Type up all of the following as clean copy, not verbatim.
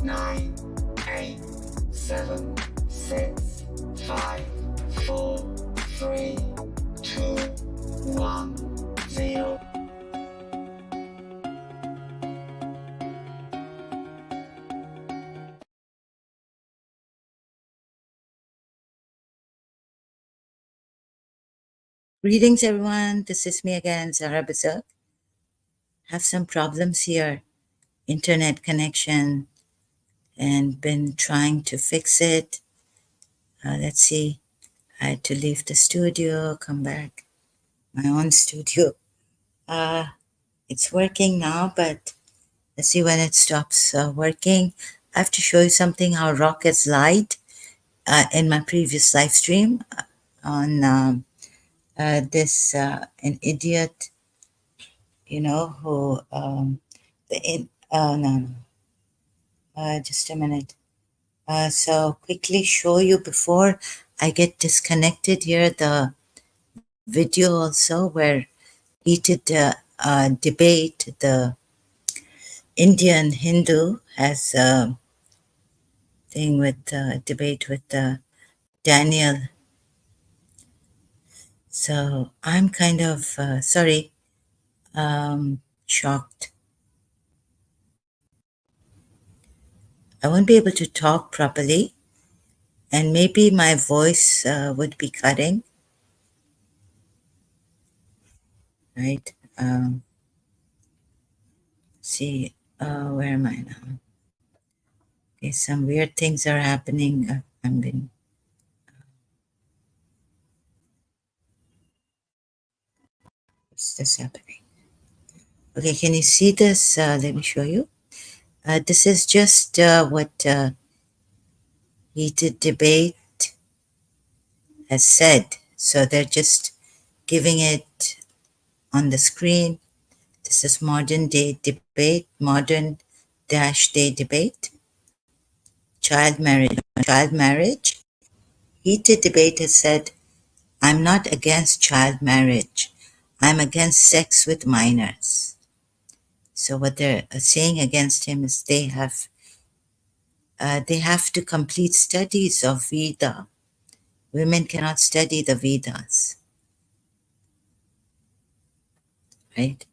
9, 8, 7, 6, 5, 4, 3, 2, 1, 0. Greetings, everyone. This is me again, Zara Berserk. Have some problems here, internet connection, and been trying to fix it. Let's see. I had to leave the studio, come back, my own studio. It's working now, but let's see when it stops working. I have to show you something how rock has lied in my previous live stream on this an idiot, who no, just a minute. So quickly show you before I get disconnected here the video also where heated debate. The Indian Hindu has a thing with debate with Daniel. So I'm kind of sorry, shocked. I won't be able to talk properly, and maybe my voice would be cutting, right? See, where am I now? Okay, some weird things are happening. I'm been. What's this happening? Okay, can you see this? Let me show you. This is just what heated debate has said. So they're just giving it on the screen. This is modern day debate, modern dash day debate, child marriage. Heated debate has said, I'm not against child marriage. I'm against sex with minors. So what they're saying against him is they have to complete studies of Veda. Women cannot study the Vedas, right?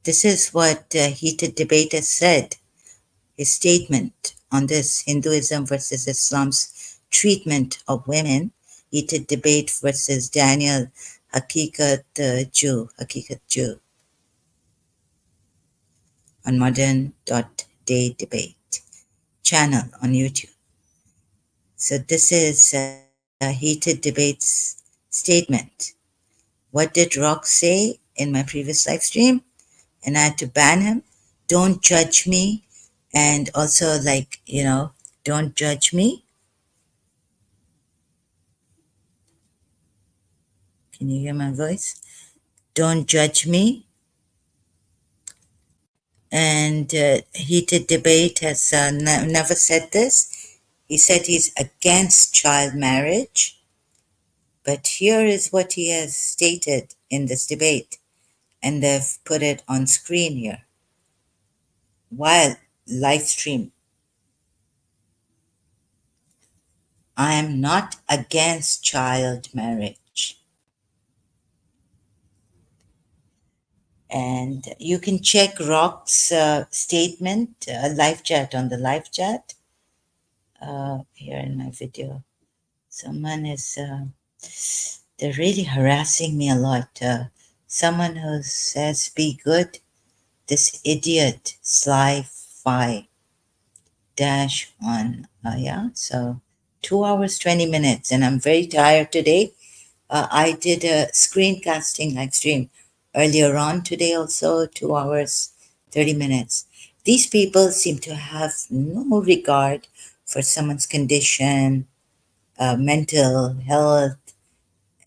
This is what heated debate has said. His statement on this Hinduism versus Islam's treatment of women, heated debate versus Daniel Hakikat Jew on modern.day debate channel on YouTube. So this is a heated debate's statement. What did Rock say in my previous live stream? And I had to ban him. Don't judge me. And also don't judge me. Can you hear my voice? Don't judge me. And heated debate has never said this. He said he's against child marriage. But here is what he has stated in this debate. And they've put it on screen here while live stream. I am not against child marriage. And you can check Rock's statement, live chat on the live chat here in my video. Someone is, they're really harassing me a lot. Someone who says, be good, this idiot, Sly Fi dash on. Yeah, so 2 hours, 20 minutes, and I'm very tired today. I did a screencasting live stream earlier on today also, 2 hours, 30 minutes. These people seem to have no regard for someone's condition, mental health,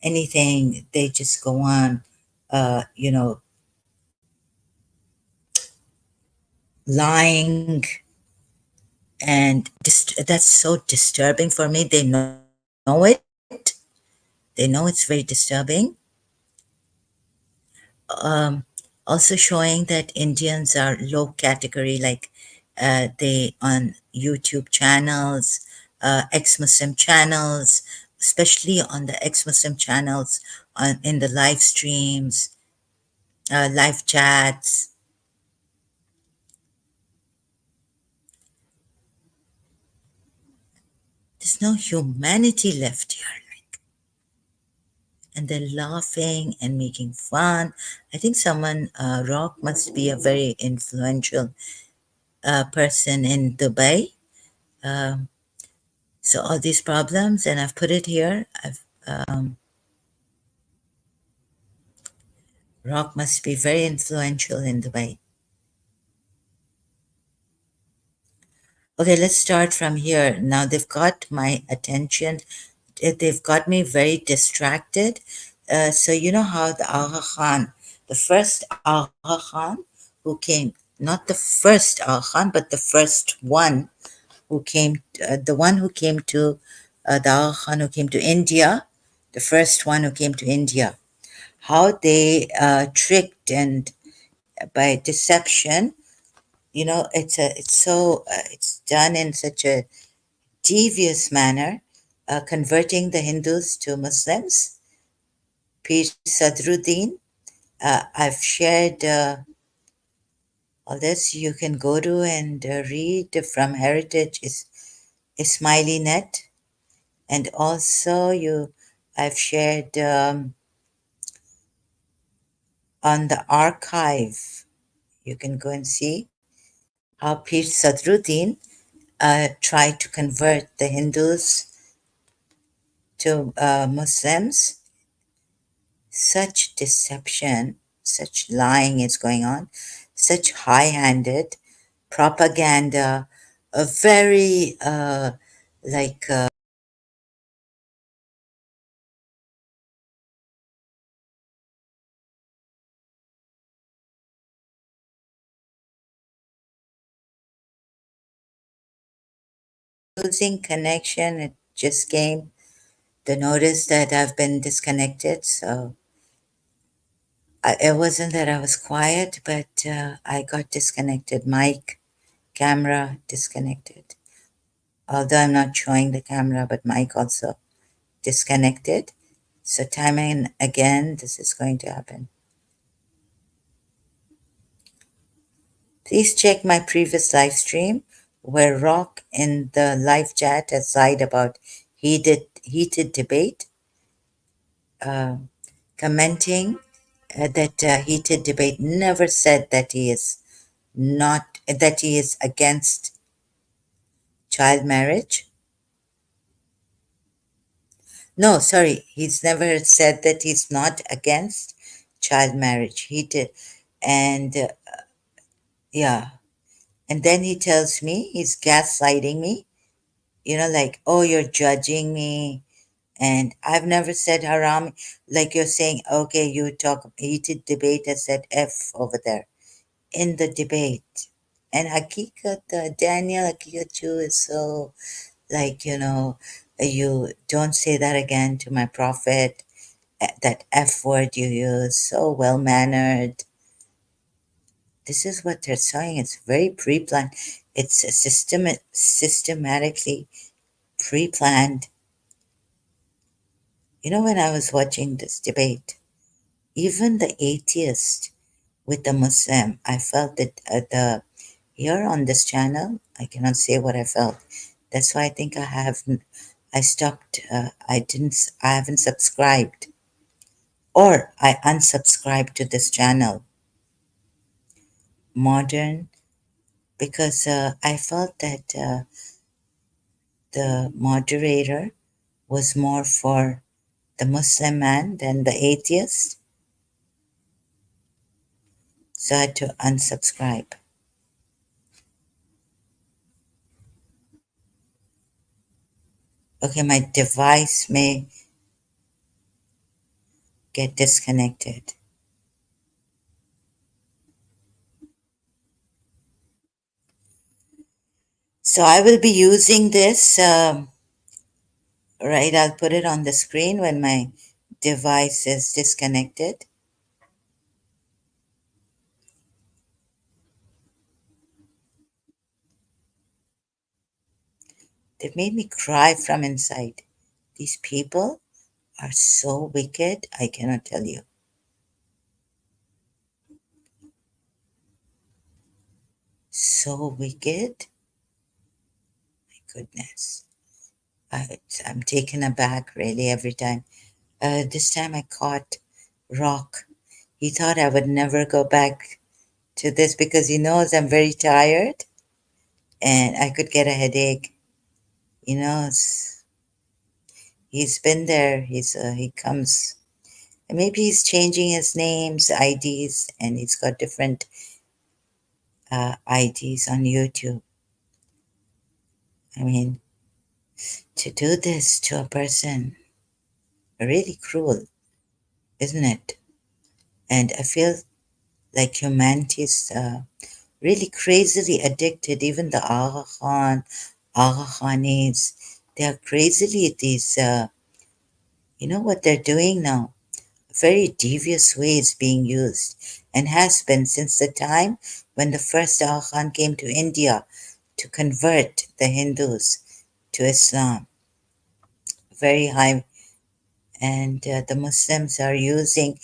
anything. They just go on, lying. And that's so disturbing for me. They know it. They know it's very disturbing. um, also showing that Indians are low category, like they on YouTube channels, ex-Muslim channels, especially on the ex-Muslim channels, in the live streams, live chats. There's no humanity left here. And they're laughing and making fun. I think someone, Rock must be a very influential person in Dubai. Um, so all these problems, and I've put it here. Rock must be very influential in Dubai. Okay, let's start from here. Now they've got my attention. They've got me very distracted. So you know how the Aga Khan, the first Aga Khan who came, not the first Aga Khan, but the first one who came, the one who came to, the Aga Khan who came to India, the first one who came to India, how they tricked and by deception, it's done in such a devious manner, converting the Hindus to Muslims. Pir Sadruddin, I've shared all this. You can go to and read from Heritage is Ismaili Net, and also I've shared on the archive. You can go and see how Pir Sadruddin tried to convert the Hindus to Muslims. Such deception, such lying is going on, such high handed propaganda, a very like losing connection. It just came the notice that I've been disconnected. So it wasn't that I was quiet, but I got disconnected. Mic, camera disconnected. Although I'm not showing the camera, but mic also disconnected. So time and again, this is going to happen. Please check my previous live stream where Rock in the live chat has lied about heated debate, uh, commenting that heated debate never said that he is not that he is against child marriage. No, sorry, he's never said that he's not against child marriage. He did, and yeah, and then he tells me he's gaslighting me. Like, oh, you're judging me. And I've never said haram. Like you're saying, okay, you talk heated debate. I said F over there in the debate. And Hakikat, Daniel Hakikat Jew is so like, you don't say that again to my prophet. That F word you use, so well mannered. This is what they're saying. It's very pre planned. It's a systematically pre planned. When I was watching this debate, even the atheist with the Muslim, I felt that here on this channel, I cannot say what I felt. That's why I think I stopped, I haven't subscribed, or I unsubscribed to this channel, Modern, because I felt that the moderator was more for the Muslim man than the atheist, so I had to unsubscribe. Okay, my device may get disconnected. So I will be using this, right? I'll put it on the screen when my device is disconnected. They've made me cry from inside. These people are so wicked, I cannot tell you. So wicked. My goodness. I'm taken aback really every time. This time I caught Rock. He thought I would never go back to this because he knows I'm very tired and I could get a headache. He knows. He's been there. He comes. And maybe he's changing his names, IDs, and he's got different IDs on YouTube. I mean, to do this to a person, really cruel, isn't it? And I feel like humanity is really crazily addicted. Even the Aga Khanis, they are crazily these, you know what they're doing now? Very devious ways being used and has been since the time when the first Aga Khan came to India to convert the Hindus to Islam. Very high, and the Muslims are using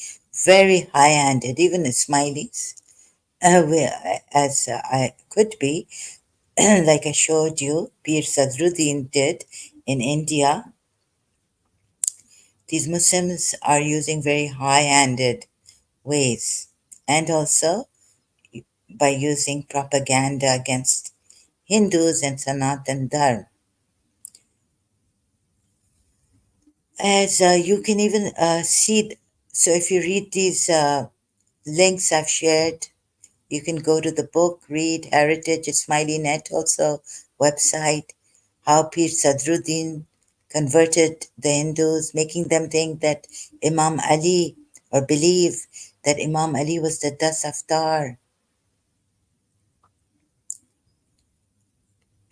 very high-handed, even the Ismailis, as I could be, like I showed you, Pir Sadruddin did in India. These Muslims are using very high-handed ways, and also by using propaganda against Hindus and Sanatan Dharma. As you can even see, so if you read these links I've shared, you can go to the book, read Heritage, Ismaili Net also website, how Pir Sadruddin converted the Hindus, making them think that Imam Ali, or believe that Imam Ali was the 10 Avatar.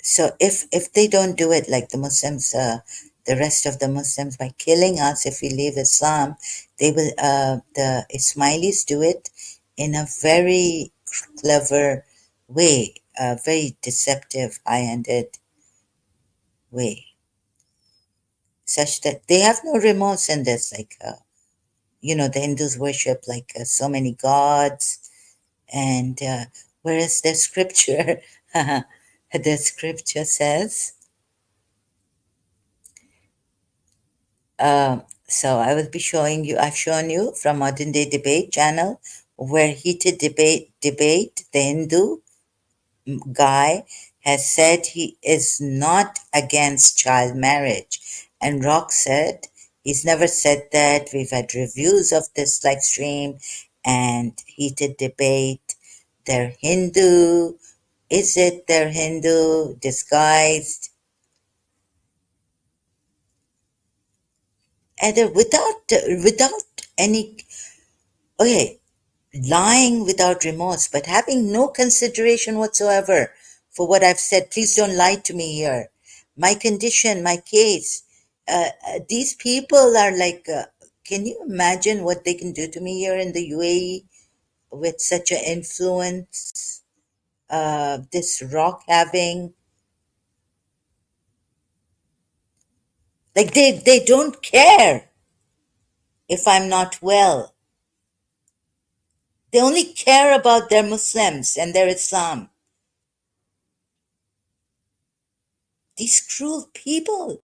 So if they don't do it like the Muslims, the rest of the Muslims, by killing us if we leave Islam, they will. The Ismailis do it in a very clever way, a very deceptive, high-handed way, such that they have no remorse in this. Like the Hindus worship like so many gods, and whereas the scripture, the scripture says. So I will be showing you, I've shown you from Modern Day Debate channel, where heated debate, the Hindu guy has said he is not against child marriage. And Rock said he's never said that. We've had reviews of this live stream and heated debate. They're Hindu. Is it they're Hindu disguised? And without any, okay, lying without remorse, but having no consideration whatsoever for what I've said. Please don't lie to me here. My condition, my case. These people are like, can you imagine what they can do to me here in the UAE with such an influence? This Rock having, like, they don't care if I'm not well. They only care about their Muslims and their Islam. These cruel people.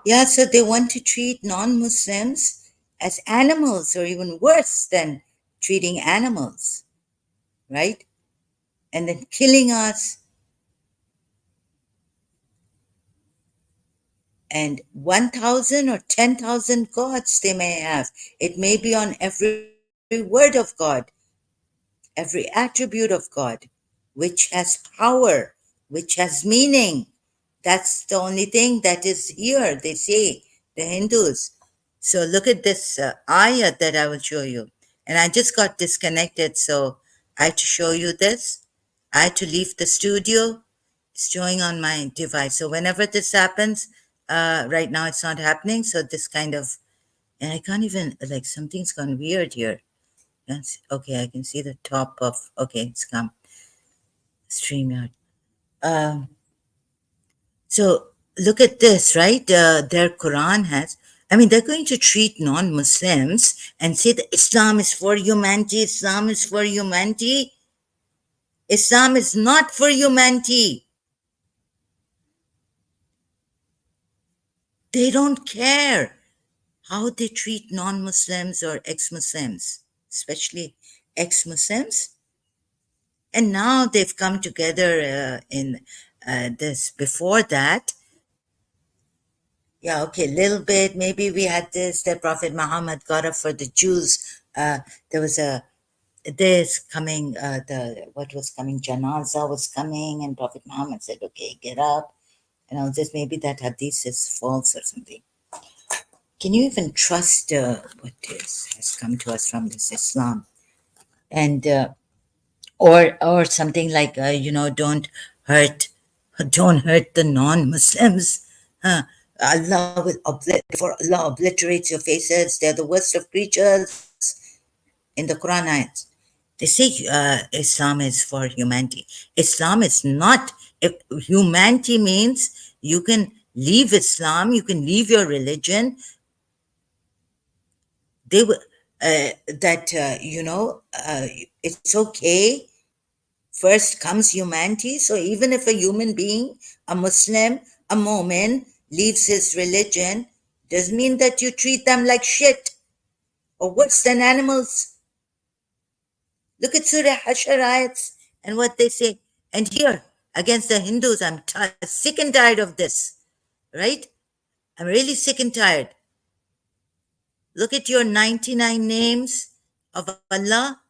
Yeah, so they want to treat non Muslims as animals or even worse than treating animals, right? And then killing us. And 1,000 or 10,000 gods they may have. It may be on every word of God, every attribute of God, which has power, which has meaning. That's the only thing that is here, they say, the Hindus. So look at this ayat that I will show you. And I just got disconnected, so I had to show you this. I had to leave the studio. It's showing on my device. So whenever this happens, right now it's not happening. So this kind of, and I can't even, like, something's gone weird here. Yes. Okay, I can see the top of, okay, it's come. StreamYard. Um, so look at this, right? Their Quran has, I mean, they're going to treat non Muslims and say that Islam is for humanity, Islam is for humanity. Islam is not for humanity. They don't care how they treat non Muslims or ex Muslims, especially ex Muslims. And now they've come together in this. Before that, yeah, okay, little bit. Maybe we had this that Prophet Muhammad got up for the Jews. There was a this coming. The what was coming? Janaza was coming, and Prophet Muhammad said, "Okay, get up." And all this. Maybe that hadith is false or something. Can you even trust what is has come to us from this Islam? And or something like don't hurt the non-Muslims. Huh? Allah will before Allah obliterates your faces. They're the worst of creatures in the Quran ayats. They say Islam is for humanity. Islam is not. If humanity means you can leave Islam, you can leave your religion. They will that it's okay. First comes humanity. So even if a human being, a Muslim, a Momin, leaves his religion, doesn't mean that you treat them like shit or worse than animals. Look at Surah Hasharites and what they say. And here, against the Hindus, I'm sick and tired of this, right? I'm really sick and tired. Look at your 99 names of Allah.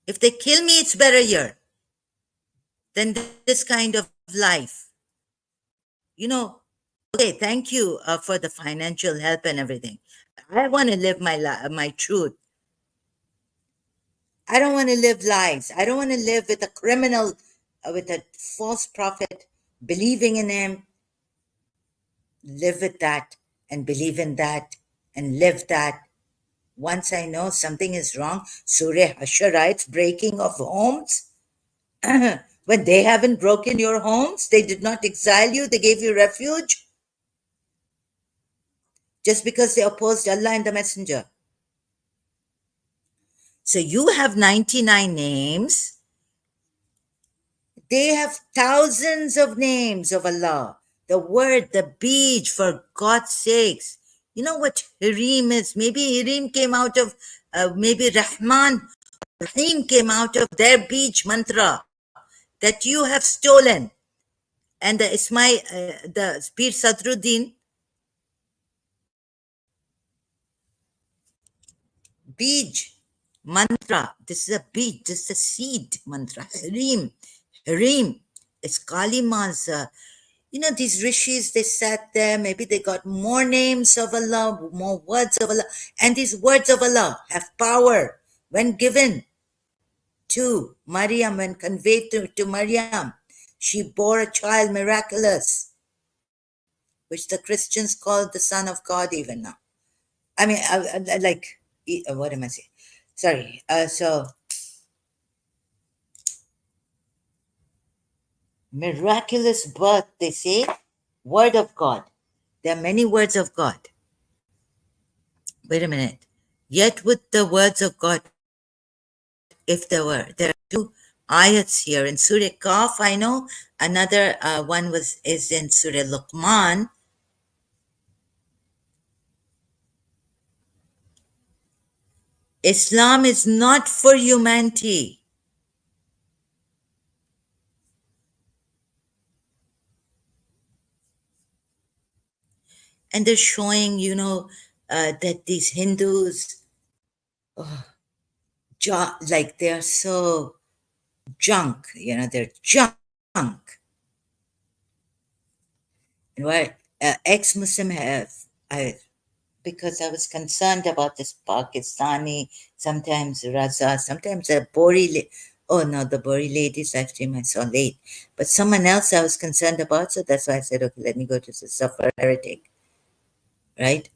If they kill me, it's better here than this kind of life. You know, okay, thank you for the financial help and everything. I want to live my truth. I don't want to live lies. I don't want to live with a criminal, with a false prophet, believing in him, live with that and believe in that and live that. Once I know something is wrong, Surah Hasharites, breaking of homes, when they haven't broken your homes, they did not exile you, they gave you refuge just because they opposed Allah and the Messenger. So you have 99 names. They have thousands of names of Allah. The word, the beach, for God's sakes. You know what Hirim is? Maybe Hirim came out of, maybe Rahman, Rahim came out of their beach mantra that you have stolen. And the Ismail, the Pir Sadruddin, Bij mantra. This is a bij, this is a seed mantra. Harim, Harim. It's Kalima's. These rishis, they sat there, maybe they got more names of Allah, more words of Allah. And these words of Allah have power when given to Maryam, when conveyed to Maryam. She bore a child miraculous, which the Christians call the Son of God even now. I mean, what am I saying? Sorry. So, miraculous birth, they say, word of God. There are many words of God. Wait a minute. Yet with the words of God, if there are two ayats here in Surah Kaf. I know another one is in Surah Luqman. Islam is not for humanity. And they're showing, that these Hindus, oh, like they're so junk, they're junk. And what ex-Muslim have, because I was concerned about this Pakistani, sometimes Raza, sometimes a Bori. Oh no, the Bori lady's live stream I saw late. But someone else I was concerned about, so that's why I said, okay, let me go to the Suffer Heretic, right?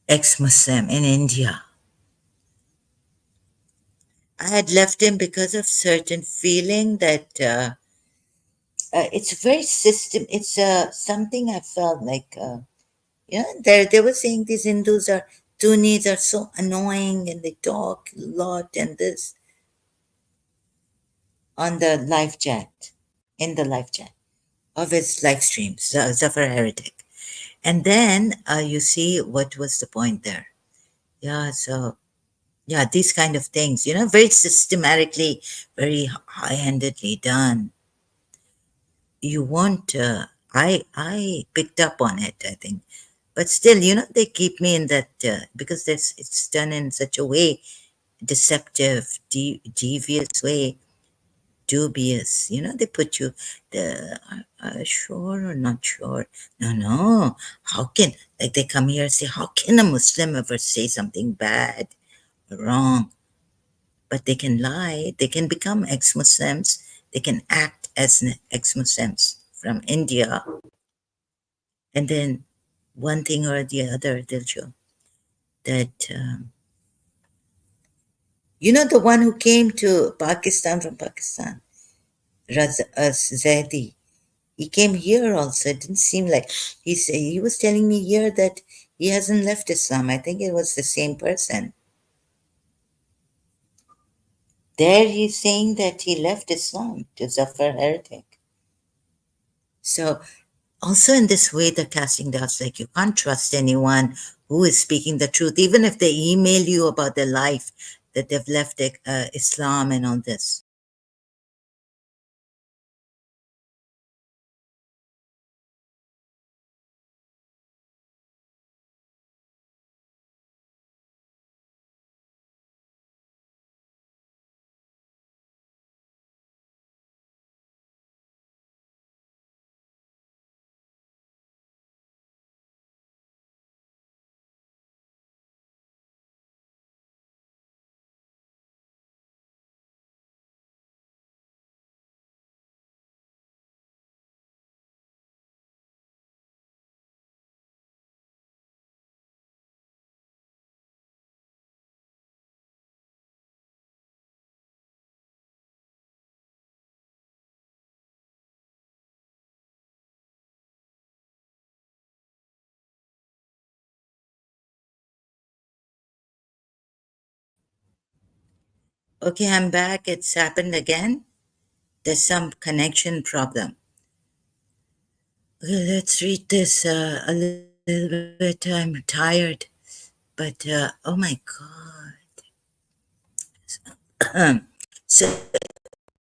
Ex-Muslim in India. I had left him because of certain feeling that it's very system. It's something I felt like. They were saying these Hindus are Tunis are so annoying and they talk a lot and this on the live chat, in the live chat of his live streams, Zafar Heretic. And then you see what was the point there. Yeah, so yeah, these kind of things, very systematically, very high-handedly done. You won't, I picked up on it, I think. But still, they keep me in that, because it's done in such a way, deceptive, devious way, dubious. They put you, sure or not sure? No, no. How can, like they come here and say, how can a Muslim ever say something bad, wrong? But they can lie. They can become ex-Muslims. They can act as ex-Muslims from India. And then one thing or the other, they'll show that, the one who came to Pakistan from Pakistan, Zaidi. He came here also. It didn't seem like he was telling me here that he hasn't left Islam. I think it was the same person. There he's saying that he left Islam to Zafar Heretic. So also in this way they're casting doubts, like you can't trust anyone who is speaking the truth, even if they email you about their life, that they've left Islam and all this. Okay, I'm back. It's happened again. There's some connection problem. Okay, let's read this a little bit. I'm tired, but oh my God. So,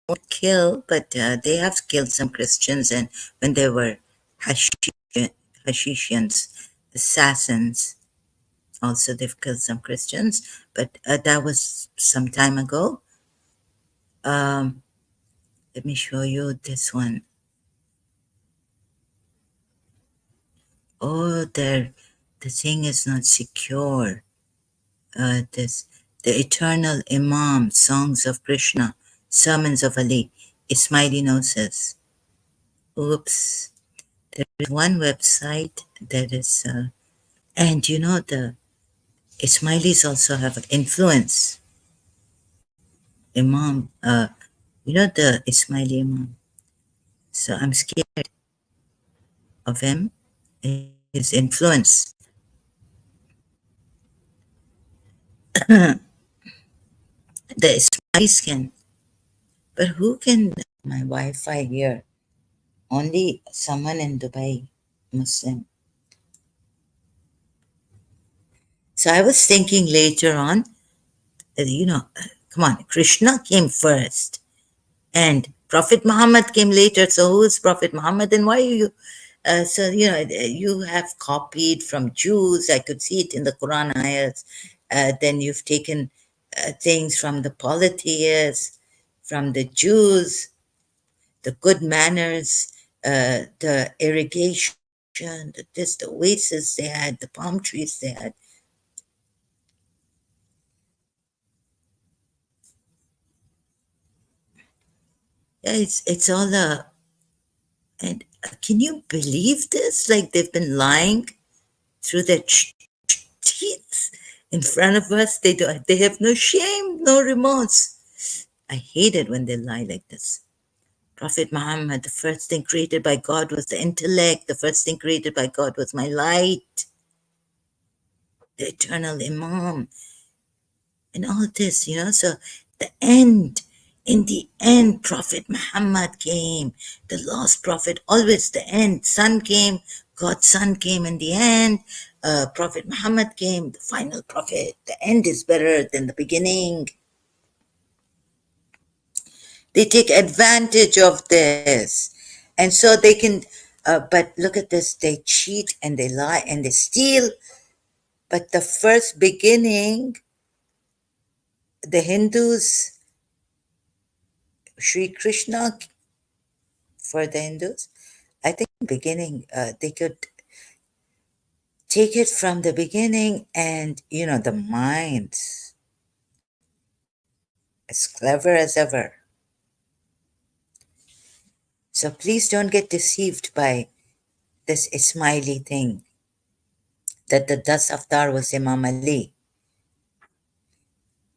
won't kill, but they have killed some Christians, and when they were Hashishians, assassins, also they've killed some Christians, but that was some time ago. Um, Let me show you this one. Oh, the thing is not secure. This the eternal Imam, songs of Krishna, sermons of Ali. Ismaili Gnosis. Oops. There is one website that is, and the Ismailis also have influence. Imam, the Ismaili Imam. So I'm scared of him, his influence. The Ismailis can. But who can my Wi-Fi here? Only someone in Dubai, Muslim. So I was thinking later on, come on, Krishna came first and Prophet Muhammad came later. So who is Prophet Muhammad and why are you? You have copied from Jews. I could see it in the Quran ayahs. Then you've taken things from the polytheists, from the Jews, the good manners, the irrigation, the oasis they had, the palm trees they had. Yeah, it's all and can you believe this? Like they've been lying through their teeth in front of us. They have no shame, no remorse. I hate it when they lie like this. Prophet Muhammad, the first thing created by God was the intellect. The first thing created by God was my light, the eternal Imam, and all this, So the end, in the end, Prophet Muhammad came, the last prophet, always the end. Son came, God's son came in the end. Prophet Muhammad came, the final prophet. The end is better than the beginning. They take advantage of this. And so they can, but look at this, they cheat and they lie and they steal. But the first beginning, the Hindus, Sri Krishna for the Hindus, I think beginning, they could take it from the beginning and, the minds, as clever as ever. So please don't get deceived by this Ismaili thing that the Das Avatar was Imam Ali.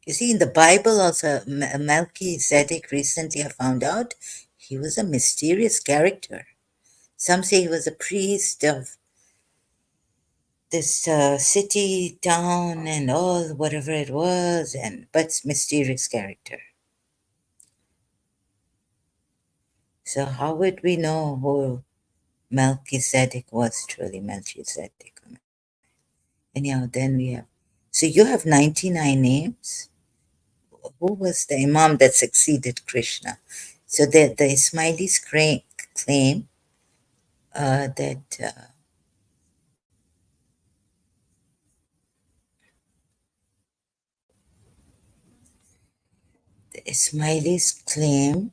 You see, in the Bible also, Melchizedek, recently I found out, he was a mysterious character. Some say he was a priest of this city, town, and all, whatever it was, but mysterious character. So how would we know who Melchizedek was truly Melchizedek? Anyhow, then we have. So you have 99 names. Who was the Imam that succeeded Krishna? So the Ismailis claim that the Ismailis claim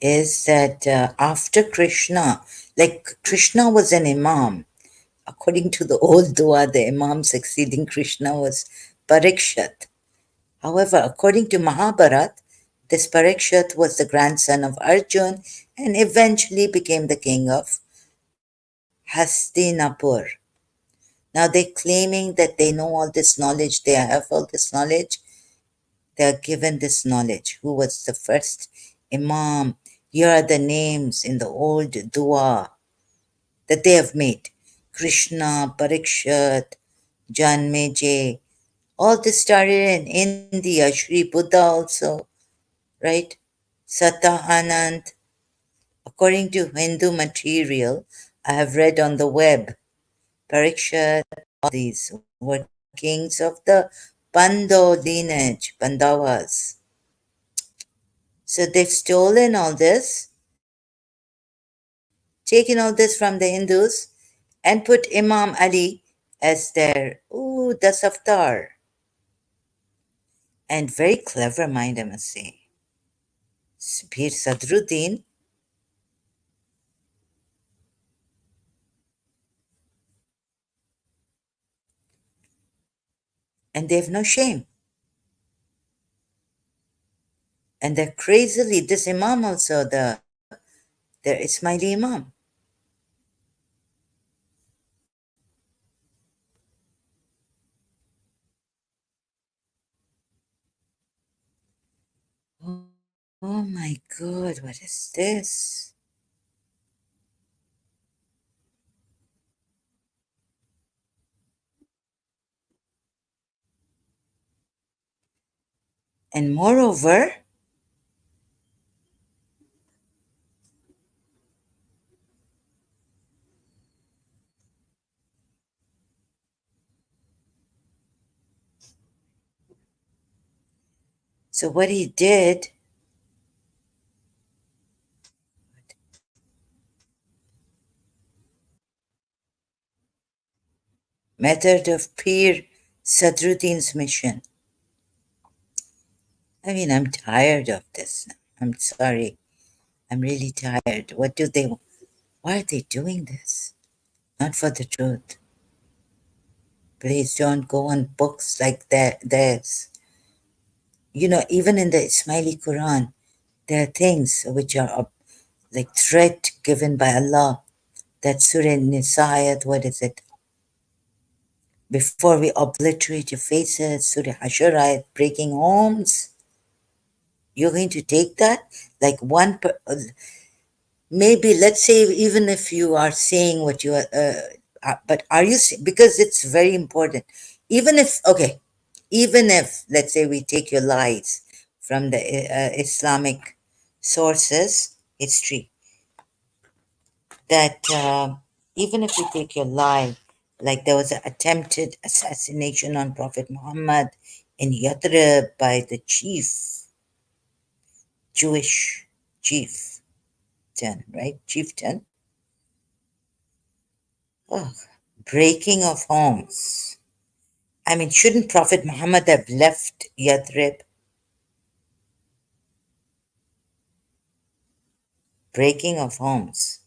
is that after Krishna, like Krishna was an Imam. According to the old dua, the Imam succeeding Krishna was Parikshat. However, according to Mahabharat, this Parikshat was the grandson of Arjun and eventually became the king of Hastinapur. Now they're claiming that they know all this knowledge, they have all this knowledge, they are given this knowledge. Who was the first Imam? Here are the names in the old dua that they have made. Krishna, Parikshat, Janmeje. All this started in India. Sri Buddha also, right? Sata Anand. According to Hindu material I have read on the web, Parikshat, all these were kings of the Pando lineage, Pandavas. So they've stolen all this, taken all this from the Hindus, and put Imam Ali as their, das avatar. And very clever mind, I must say. Bir Sadruddin, and they have no shame. And they're crazily, this Imam also, their Ismaili Imam. Oh, oh my God, what is this? And moreover, so what he did, method of Pir Sadruddin's mission. I mean, I'm tired of this. I'm sorry. I'm really tired. What do they, why are they doing this? Not for the truth. Please don't go on books like that. There's, you know, even in the Ismaili Quran, there are things which are like threat given by Allah. That Surah Nisayat, what is it? Before we obliterate your faces, Surah Ashurat, breaking homes. You're going to take that? Like maybe, let's say, even if you are saying what you but are you, because it's very important. Even if, okay, even if, let's say, we take your lies from the Islamic sources, history, that even if we take your lie, like there was an attempted assassination on Prophet Muhammad in Yathrib by the Jewish chieftain, right? Chieftain. Oh, breaking of homes. I mean, shouldn't Prophet Muhammad have left Yathrib? Breaking of homes.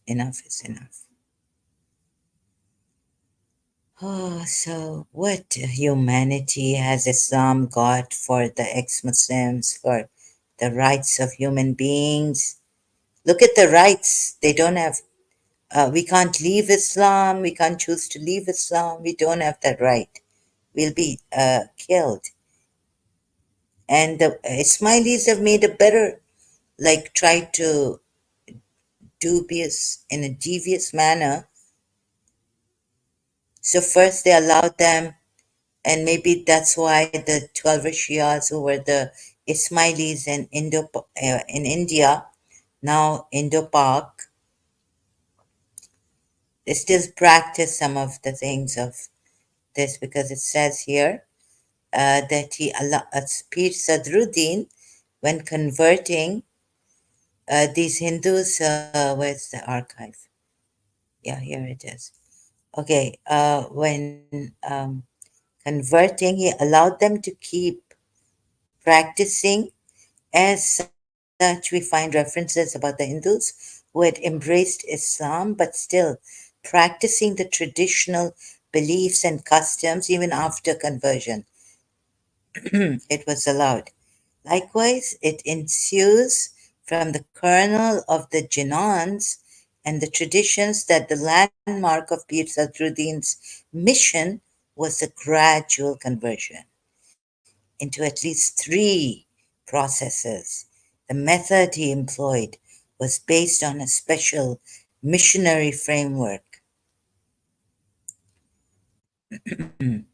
Enough is enough. Oh, so what humanity has Islam got for the ex Muslims, for the rights of human beings? Look at the rights. They don't have, we can't leave Islam. We can't choose to leave Islam. We don't have that right. We'll be killed. And the Ismailis have made a better, like, try to dubious in a devious manner. So first they allowed them, and maybe that's why the 12 Shias who were the Ismailis in India, now Indo-Pak, they still practice some of the things of this, because it says here that Pir Sadruddin, when converting these Hindus, where's the archive? Yeah, here it is. Okay, when converting, he allowed them to keep practicing. As such, we find references about the Hindus who had embraced Islam but still practicing the traditional beliefs and customs even after conversion. It was allowed. Likewise, it ensues from the kernel of the Jinans and the traditions that the landmark of Pir Sadruddin's mission was a gradual conversion into at least three processes. The method he employed was based on a special missionary framework. In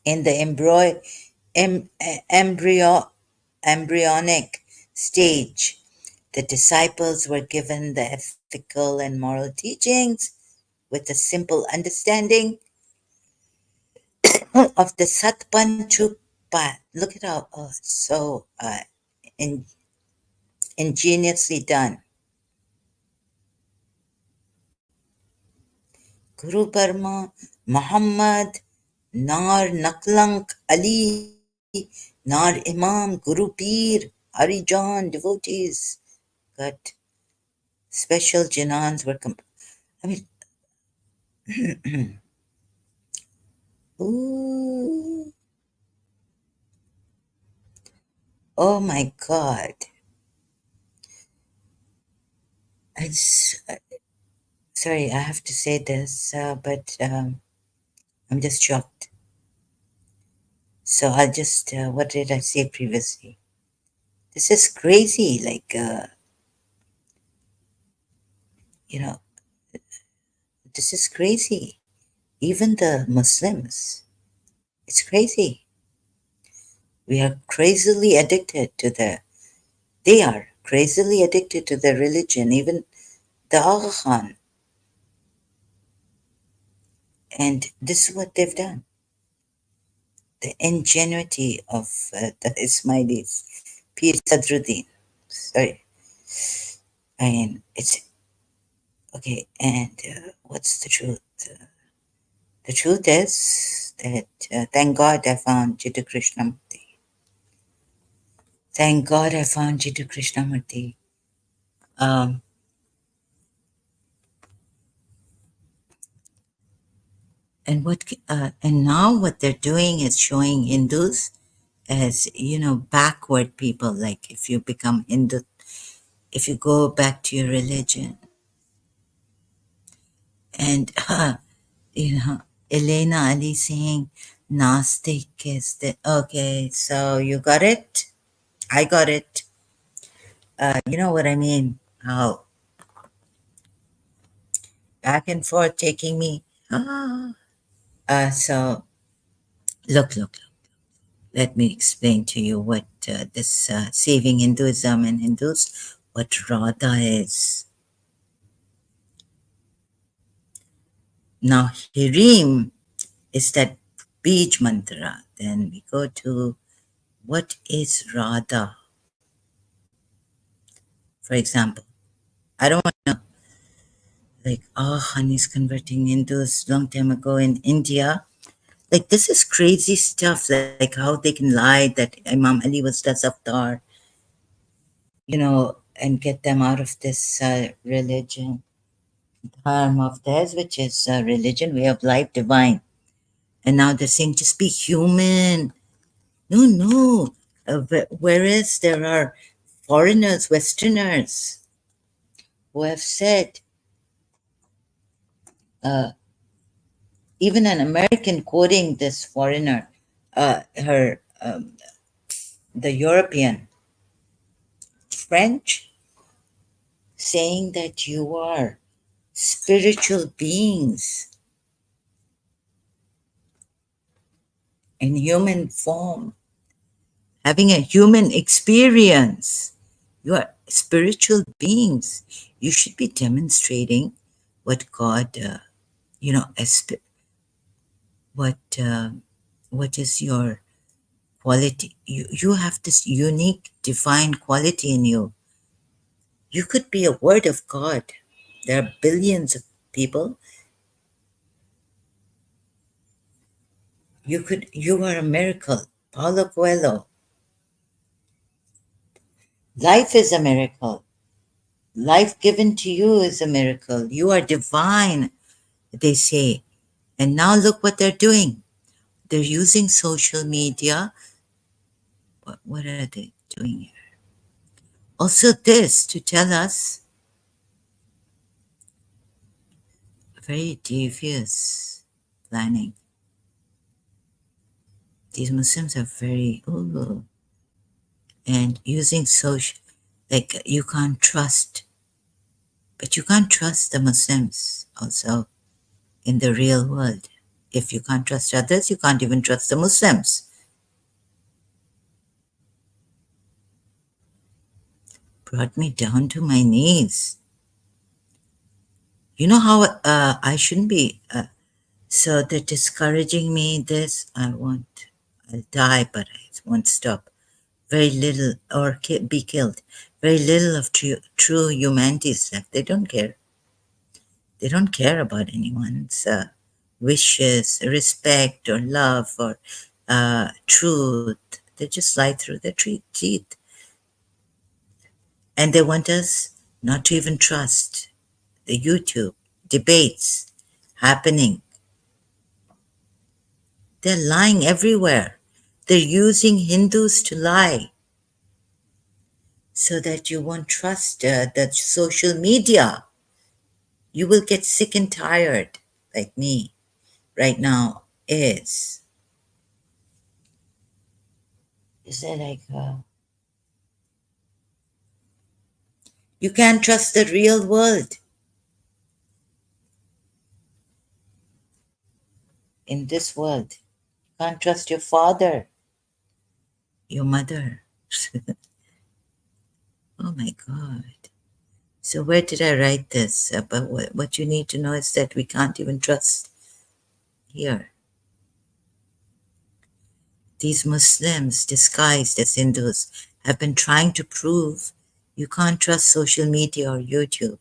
the em- embryo, embryonic stage, the disciples were given the ethical and moral teachings with a simple understanding of the Satpanchu path. Look at how so in, ingeniously done. Guru Parma, Muhammad, Nar Naklank Ali, Nar Imam, Guru Pir, Harijan, devotees. Got special janans were, I mean, ooh, oh my God. It's, sorry, I have to say this, but I'm just shocked. So I'll just, what did I say previously? This is crazy. Like, you know, this is crazy. even the Muslims. It's crazy. We are crazily addicted to they are crazily addicted to their religion, even the Aga Khan. And this is what they've done. The ingenuity of the Ismailis. Pir Sadruddin. Sorry. I mean, it's okay. And what's the truth? The truth is that thank God I found Jiddu Krishnamurti. Thank God I found Jiddu Krishnamurti. Um, and now what they're doing is showing Hindus as backward people. Like if you become Hindu, if you go back to your religion, and Elena Ali saying Gnostic is the okay. So you got it. I got it. You know what I mean? How back and forth taking me. So look. Let me explain to you what this saving Hinduism and Hindus, what Radha is. Now, Hirim is that Bij mantra. Then we go to what is Radha? For example, I don't want to know, like, oh, honey's converting Hindus long time ago in India. Like, this is crazy stuff, like how they can lie that Imam Ali was the Safdar, and get them out of this religion. Of theirs, which is religion, way of life, divine. And now they're saying just be human. No, no. Whereas there are foreigners, Westerners, who have said, uh, even an American quoting this foreigner, the European, French, saying that you are spiritual beings in human form, having a human experience. You are spiritual beings. You should be demonstrating what God, what what is your quality. You have this unique, divine quality in you. You could be a word of God. There are billions of people. You are a miracle. Paulo Coelho. Life is a miracle. Life given to you is a miracle. You are divine, they say. And now look what they're doing. They're using social media. What are they doing here? Also, this to tell us very devious planning. These Muslims are very, ooh, and using social, like you can't trust, but you can't trust the Muslims also in the real world. If you can't trust others, you can't even trust the Muslims. Brought me down to my knees. You know how I shouldn't be. So they're discouraging me. I'll die, but I won't stop. Very little, or be killed. Very little of true humanity is left. They don't care. They don't care about anyone's wishes, respect, or love, or truth. They just lie through their teeth. And they want us not to even trust the YouTube debates happening. They're lying everywhere. They're using Hindus to lie so that you won't trust the social media. You will get sick and tired, like me right now is. Is that like, you can't trust the real world. in this world. You can't trust your father, your mother. Oh my God. So where did I write this? But what you need to know is that we can't even trust here. These Muslims disguised as Hindus have been trying to prove you can't trust social media or YouTube.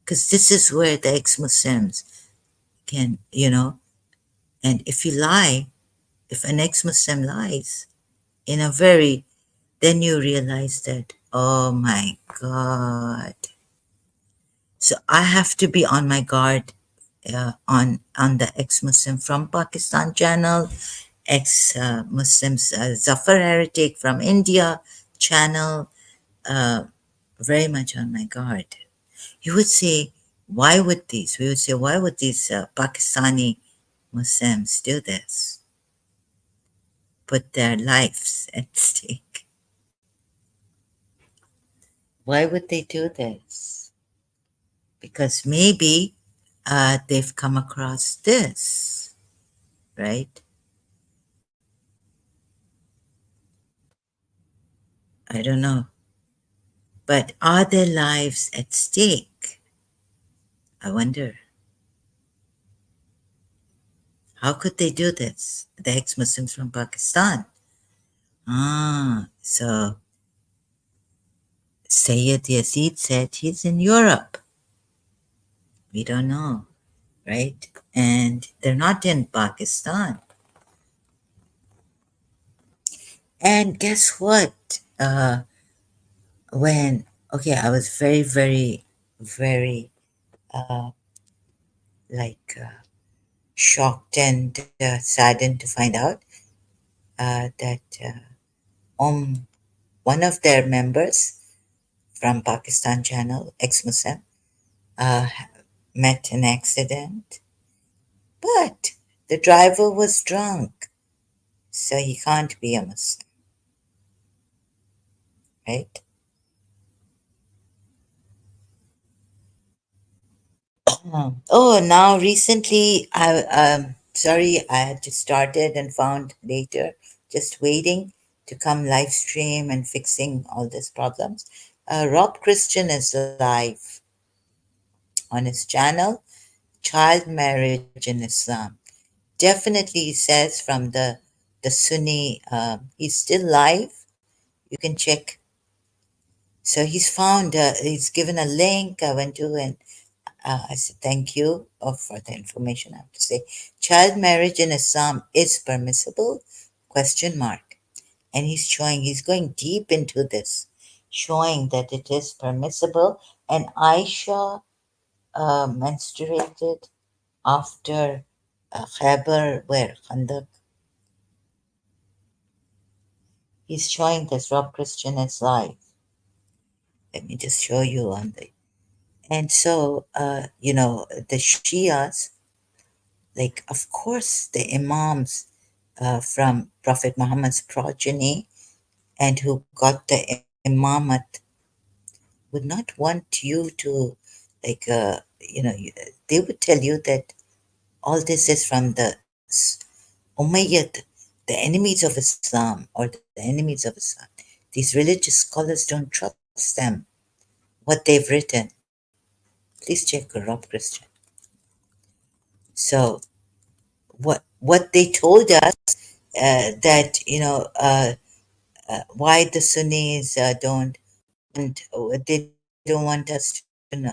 Because this is where the ex-Muslims can, and if you lie, if an ex-Muslim lies in a very, then you realize that, oh my God. So I have to be on my guard on the ex-Muslim from Pakistan channel, ex-Muslims Zafar Heretic from India channel, uh, very much on my guard. You would say, why would these? We would say, why would these Pakistani Muslims do this? Put their lives at stake. Why would they do this? Because maybe they've come across this, right? I don't know. But are their lives at stake? I wonder. How could they do this? The ex-Muslims from Pakistan. So Sayyid Yazid said he's in Europe. We don't know, right? And they're not in Pakistan. And guess what? Okay, I was very, very, very uh, like shocked and saddened to find out that one of their members from Pakistan channel, ex-Muslim, uh, met an accident, but the driver was drunk, so he can't be a Muslim, right? Oh, now recently, sorry, I had just started and found later, just waiting to come live stream and fixing all these problems. Rob Christian is live on his channel, Child Marriage in Islam. Definitely, he says from the Sunni, he's still live. You can check. So he's given a link. I went to and I said, thank you for the information. I have to say, child marriage in Islam is permissible? Question mark. And he's going deep into this, showing that it is permissible. And Aisha menstruated after Khaybar, where Khandak. He's showing this Rob Christian is live. Let me just show you on the. And so, the Shias, like, of course, the Imams from Prophet Muhammad's progeny and who got the Imamat would not want you to, like, they would tell you that all this is from the Umayyad, the enemies of Islam or the enemies of Islam. These religious scholars don't trust them, what they've written. Please check Rob Christian. So what they told us that why the Sunnis don't want, they don't want us to know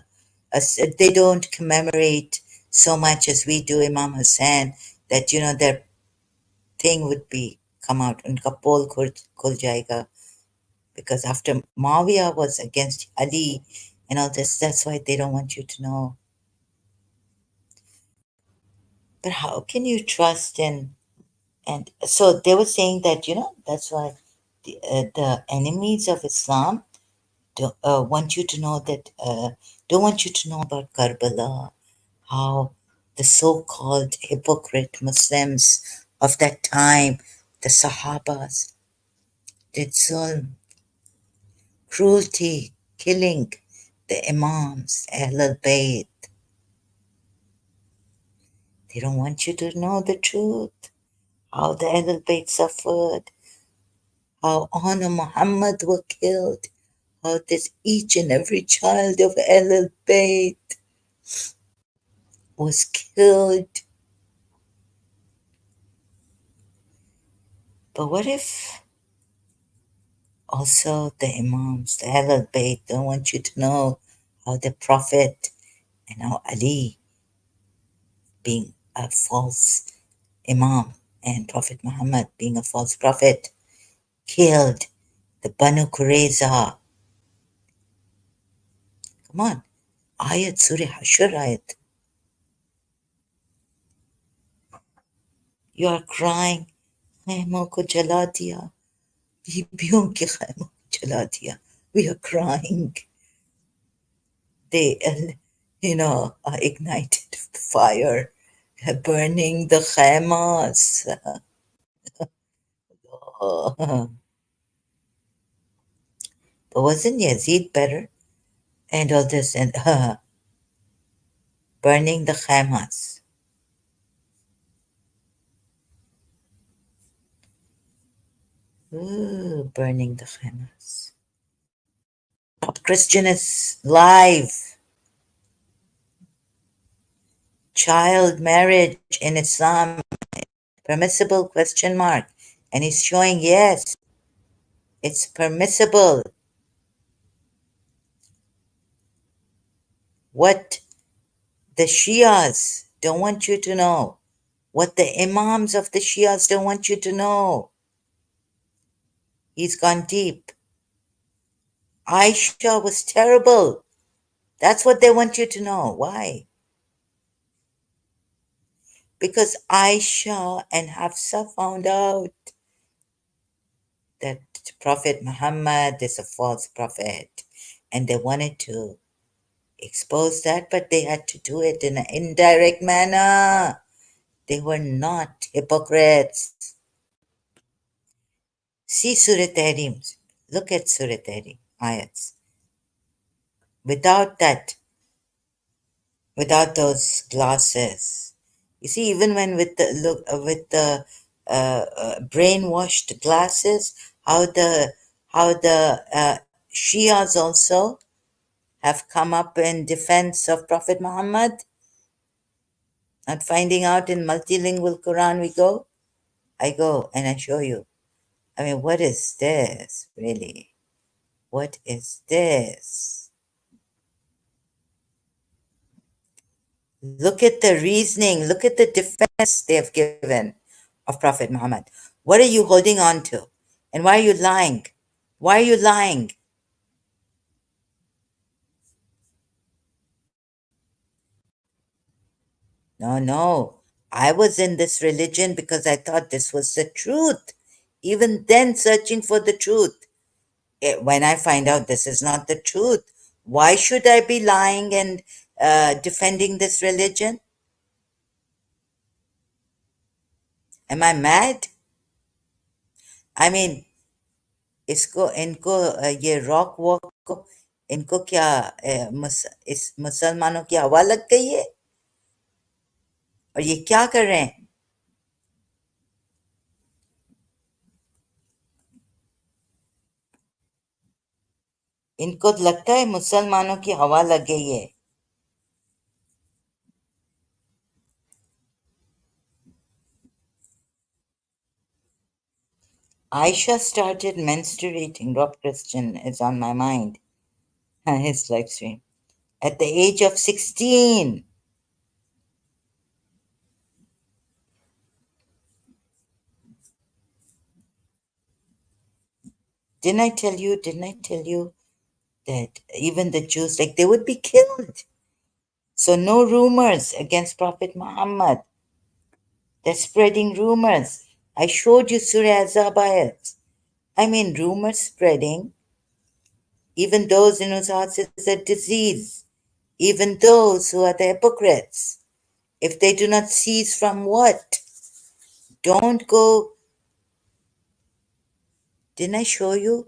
us, they don't commemorate so much as we do Imam Hussein, that their thing would be come out unka pol khul jayega, because after Muawiyah was against Ali and all this, that's why they don't want you to know. But how can you trust in? And so they were saying that, that's why the enemies of Islam want you to know that, don't want you to know about Karbala, how the so-called hypocrite Muslims of that time, the Sahabas, did zulm, cruelty, killing the Imams, Ahl al-Bayt. They don't want you to know the truth. How the Ahlul Bayt suffered, how Honor Muhammad were killed, how this each and every child of Ahlul Bayt was killed. But what if also the Imams, the Ahlul Bayt, don't want you to know how the Prophet and how Ali, being a false Imam, and Prophet Muhammad, being a false prophet, killed the Banu Qurayza. Come on. Ayat Surah Hashur ayat. You are crying, खैमों को जला दिया, बीबियों के खैमों को जला दिया. We are crying. They, ignited fire, burning the khaymas. Oh. But wasn't Yazid better? And all this, and burning the khaymas. Ooh, burning the khaymas. Christian is live. Child marriage in Islam permissible, question mark. And he's showing yes, it's permissible. What the Shias don't want you to know, what the Imams of the Shias don't want you to know. He's gone deep. Aisha was terrible. That's what they want you to know. Why? Because Aisha and Hafsa found out that Prophet Muhammad is a false prophet. And they wanted to expose that, but they had to do it in an indirect manner. They were not hypocrites. See Surah Tahrim. Look at Surah Tahrim ayats. Without that, without those glasses, you see, even when with the look with the brainwashed glasses, how the Shias also have come up in defense of Prophet Muhammad. Not finding out in multilingual Quran we go. I go and I show you. I mean, what is this, really? What is this? Look at the reasoning. Look at the defense they have given of Prophet Muhammad. What are you holding on to? And why are you lying? Why are you lying? No, no. I was in this religion because I thought this was the truth. Even then, searching for the truth. When I find out this is not the truth, why should I be lying and defending this religion? Am I mad? I mean, इसको इनको ये rock walk को इनको क्या इस मुसलमानों की हवा लग गई है और ये क्या कर रहे हैं इनको लगता है मुसलमानों की हवा लग गई है Aisha started menstruating. Rob Christian is on my mind. His live stream. At the age of 16. Didn't I tell you that even the Jews, like they would be killed. So no rumors against Prophet Muhammad. They're spreading rumors. I showed you Surah Zabayat. I mean, rumors spreading, even those in whose hearts is a disease, even those who are the hypocrites. If they do not cease from what? Don't go. Didn't I show you?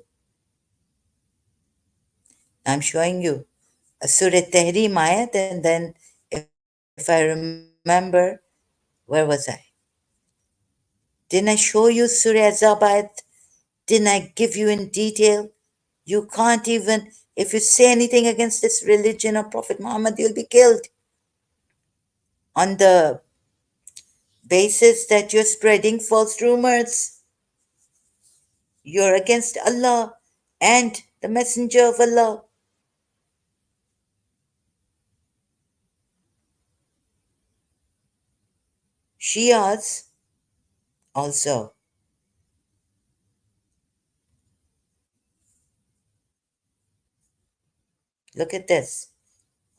I'm showing you a Surah Tahrim ayat, and then if I remember, Where was I? Didn't I show you Surah Zabat? Didn't I give you in detail? You can't even, if you say anything against this religion of Prophet Muhammad, you'll be killed on the basis that you're spreading false rumors. You're against Allah and the Messenger of Allah. Shias also. Look at this.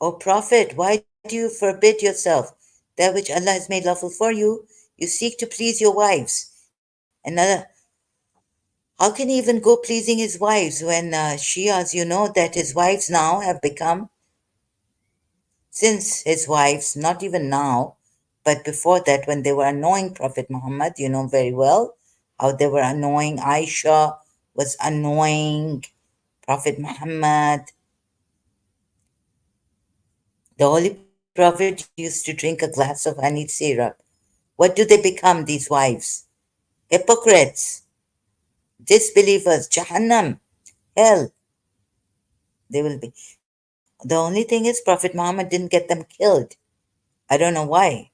O Prophet, why do you forbid yourself that which Allah has made lawful for you? You seek to please your wives. Another, how can he even go pleasing his wives when Shias, you know that his wives now have become, since his wives, not even now, but before that, when they were annoying Prophet Muhammad, you know very well how they were annoying. Aisha was annoying Prophet Muhammad. The Holy Prophet used to drink a glass of honey syrup. What do they become, these wives? Hypocrites, disbelievers, Jahannam, hell, they will be. The only thing is, Prophet Muhammad didn't get them killed. I don't know why.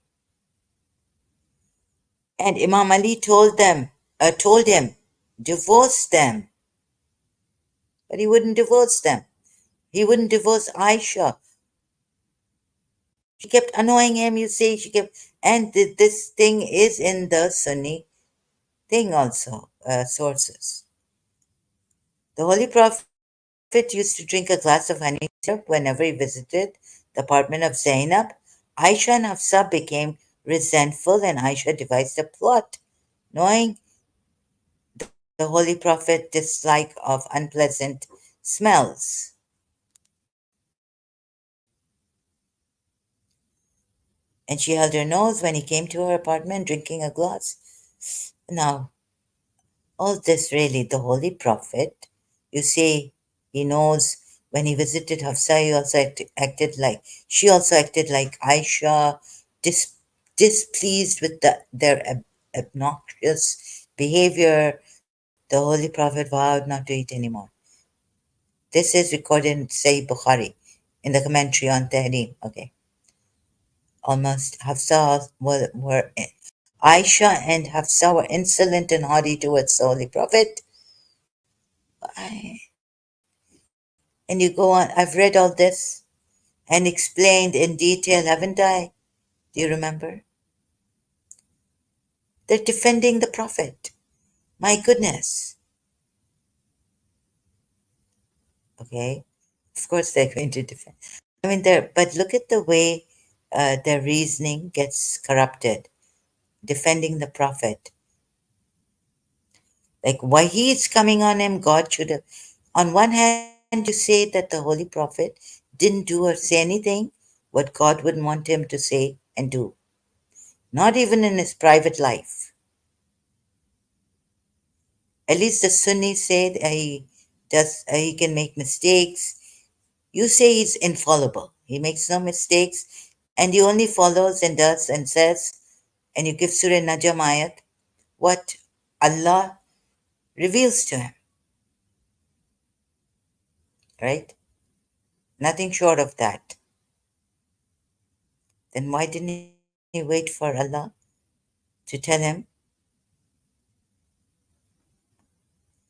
And Imam Ali told him, divorce them. But he wouldn't divorce them. He wouldn't divorce Aisha. She kept annoying him, you say, she kept, and this thing is in the Sunni thing also, sources. The Holy Prophet used to drink a glass of honey syrup whenever he visited the apartment of Zainab. Aisha and Hafsa became resentful, and Aisha devised a plot, knowing the Holy Prophet's dislike of unpleasant smells. And she held her nose when he came to her apartment drinking a glass. Now, all this really, the Holy Prophet, you say he knows when he visited Hafsa, he also she also acted like Aisha, dis, displeased with their obnoxious behavior. The Holy Prophet vowed not to eat anymore. This is recorded in Sahih Bukhari in the commentary on Tahrim. Okay. Almost Hafsa were Aisha and Hafsa were insolent and haughty towards the Holy Prophet. And you go on, I've read all this and explained in detail, haven't I? Do you remember? They're defending the Prophet. My goodness. Okay. Of course they're going to defend. I mean, but look at the way their reasoning gets corrupted. Defending the Prophet. Like why he's coming on him, God should have. On one hand, you say that the Holy Prophet didn't do or say anything what God wouldn't want him to say and do, not even in his private life. At least the Sunnis say that he can make mistakes. You say he's infallible. He makes no mistakes, and he only follows and does and says, and you give Surah Najm ayat what Allah reveals to him, right? Nothing short of that. Then why didn't he wait for Allah to tell him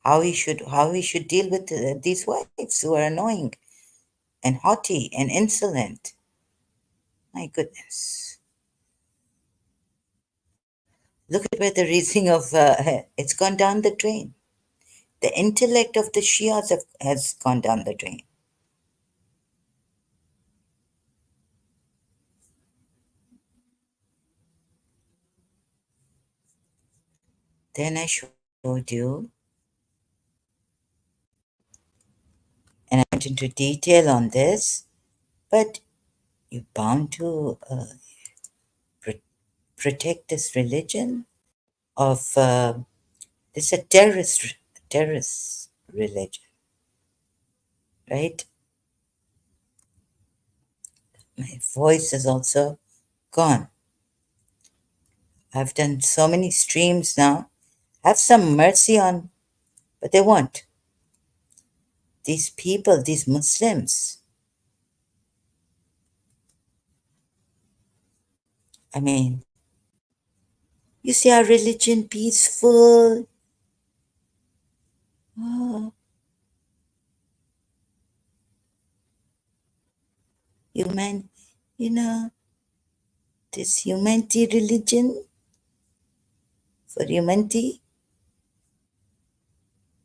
how he should deal with these wives who are annoying and haughty and insolent? My goodness. Look at where the reasoning of it's gone down the drain. The intellect of the Shias has gone down the drain. Then I showed you, and I went into detail on this, but you're bound to pr- protect this religion of this a terrorist religion, right? My voice is also gone. I've done so many streams now. Have some mercy on, but they won't. These people, these Muslims, I mean, you see our religion peaceful. Oh, human, you know, this humanity religion for humanity,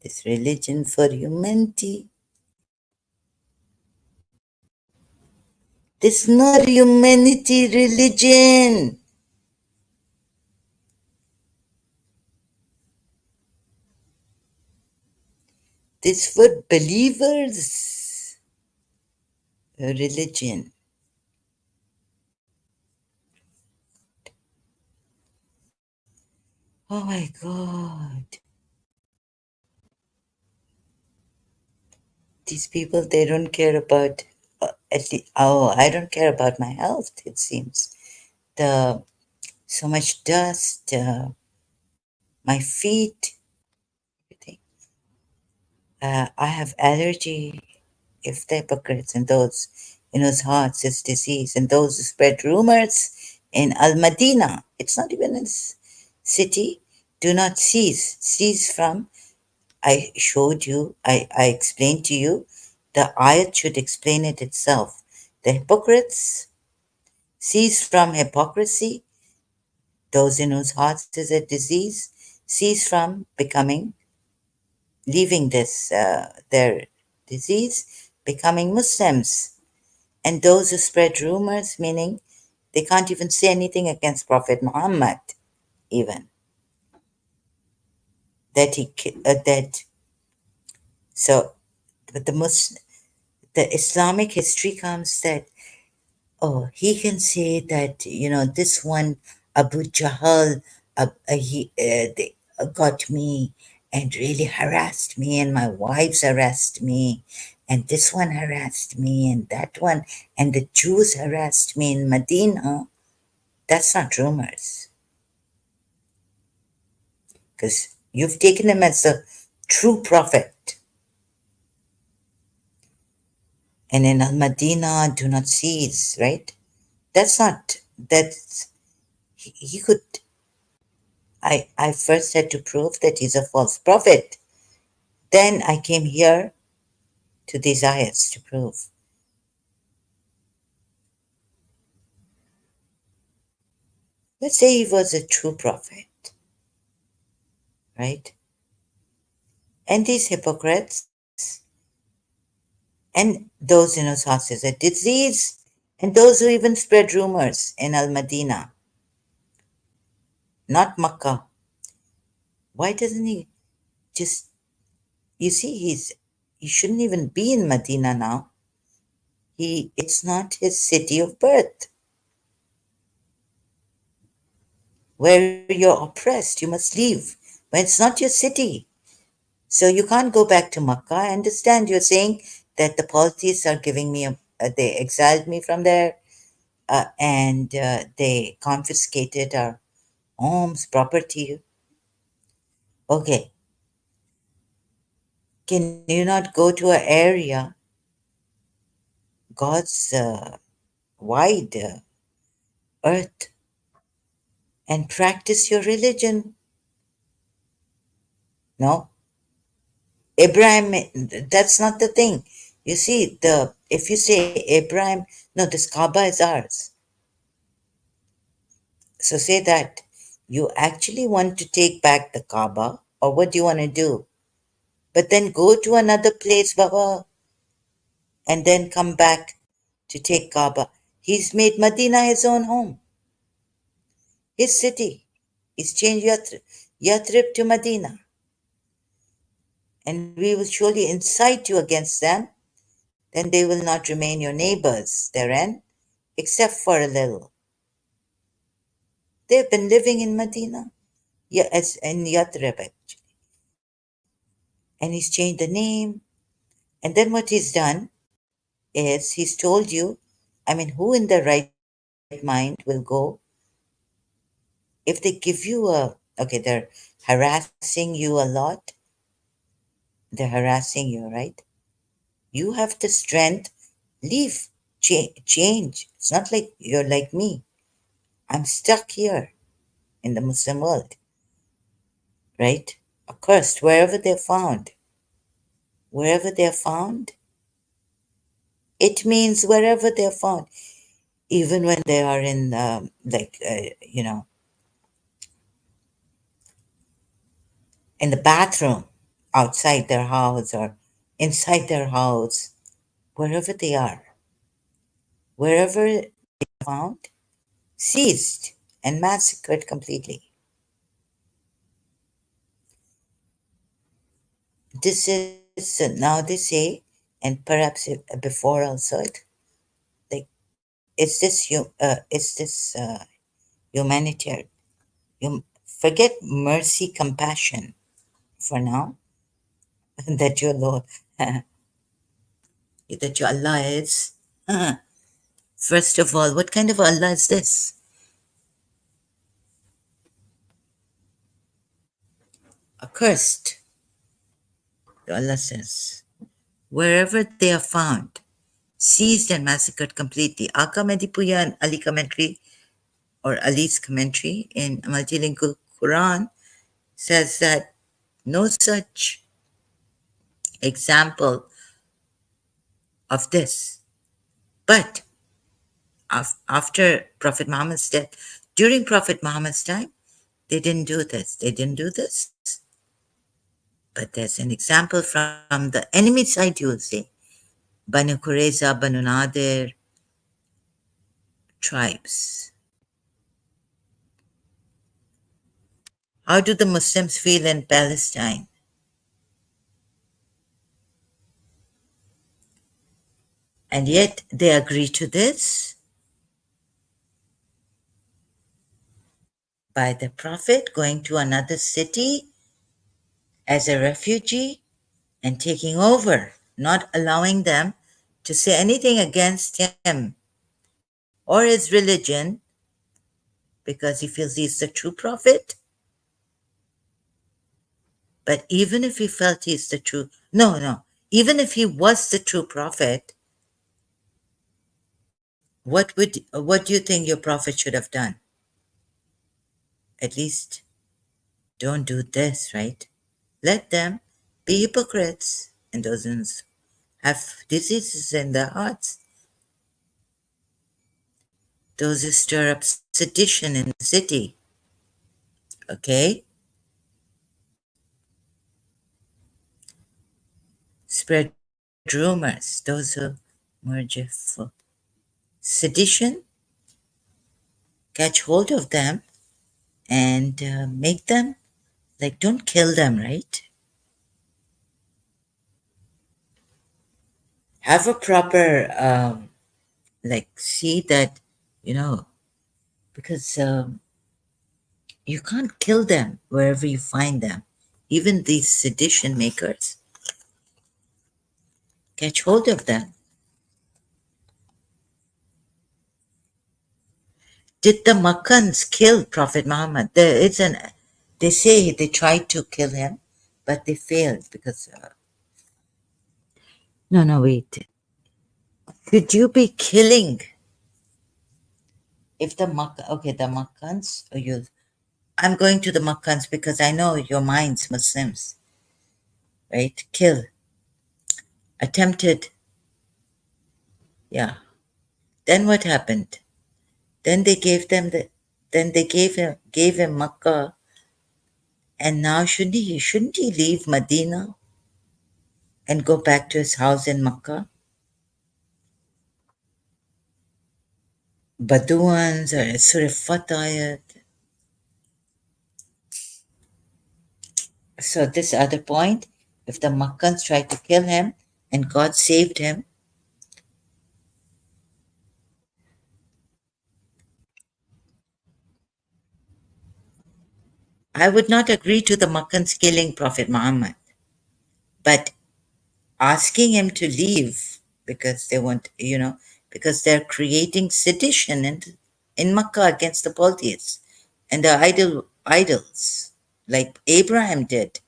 this religion for humanity. This not humanity religion. This for believers religion. Oh my God. These people, they don't care about, at least, oh, I don't care about my health, it seems. The so much dust, my feet, everything. I have allergy. If the hypocrites and those in whose hearts is disease and those who spread rumors in Al Madinah, it's not even a city, do not cease. Cease from, I showed you, I explained to you, the ayat should explain it itself. The hypocrites cease from hypocrisy, those in whose hearts is a disease, cease from becoming, leaving this, their disease, becoming Muslims. And those who spread rumors, meaning they can't even say anything against Prophet Muhammad, even that that so. But the Islamic history comes that, oh, he can say that, this one Abu Jahl, they got me and really harassed me, and my wives harassed me, and this one harassed me, and that one, and the Jews harassed me in Medina. That's not rumors, because you've taken him as a true prophet. And in Al Madinah, do not cease, right? That's not, that's, he could, I first had to prove that he's a false prophet. Then I came here to these ayats to prove. Let's say he was a true prophet, right? And these hypocrites and those in whose hearts is a disease and those who even spread rumors in Al Madinah, not Makkah. Why doesn't he just, you see, he shouldn't even be in Medina now. It's not his city of birth. Where you're oppressed, you must leave. But it's not your city. So you can't go back to Makkah. I understand you're saying that the polities are giving me they exiled me from there, and they confiscated our homes, property. Okay, can you not go to an area, God's wide earth, and practice your religion? No, Abraham, that's not the thing. You see, the if you say Abraham, no, this Kaaba is ours. So say that you actually want to take back the Kaaba, or what do you want to do? But then go to another place, Baba, and then come back to take Kaaba. He's made Medina his own home, his city. He's changed Yathrib to Medina. And we will surely incite you against them, then they will not remain your neighbors therein, except for a little. They've been living in Medina, yeah, as in Yathrib actually. And he's changed the name. And then what he's done is he's told you, I mean, who in their right mind will go if they give you a, okay, they're harassing you a lot, they're harassing you, right? You have the strength, leave, change. It's not like you're like me. I'm stuck here in the Muslim world, right? Accursed wherever they're found. Wherever they're found, it means wherever they're found. Even when they are in, in the bathroom, outside their house or inside their house, wherever they are, wherever they are found, seized and massacred completely. This is now they say, and perhaps before also, like it's this humanitarian. You forget mercy, compassion for now. That your Lord, that your Allah is. First of all, what kind of Allah is this? Accursed, Allah says. Wherever they are found, seized and massacred completely. Aka Medipuya and Ali commentary, or Ali's commentary in a multilingual Quran says that no such example of this. But after Prophet Muhammad's death, during Prophet Muhammad's time, they didn't do this. They didn't do this. But there's an example from the enemy side, you will say. Banu Qurayza, Banu Nadir tribes. How do the Muslims feel in Palestine? And yet they agree to this by the Prophet going to another city as a refugee and taking over, not allowing them to say anything against him or his religion because he feels he's the true prophet. But even if he felt he's the true, no, even if he was the true prophet, what do you think your prophet should have done? At least don't do this, right? Let them be hypocrites and those have diseases in their hearts. Those who stir up sedition in the city, okay? Spread rumors, those who merge for sedition, catch hold of them and make them, like, don't kill them, right? Have a proper, see that, you know, because you can't kill them wherever you find them. Even these sedition makers, catch hold of them. Did the Makkans kill Prophet Muhammad? They say they tried to kill him, but they failed because. No, wait. Could you be killing if the the Makkans, I'm going to the Makkans because I know your minds, Muslims, right? Kill, attempted, yeah. Then what happened? Then they gave them then they gave him Makkah, and now shouldn't he leave Medina and go back to his house in Makkah? Baduans or Surah Fatayat. So this other point, if the Makkans tried to kill him and God saved him, I would not agree to the Makkans killing Prophet Muhammad, but asking him to leave because they want, because they're creating sedition in Makkah against the polytheists. and the idols, like Abraham did.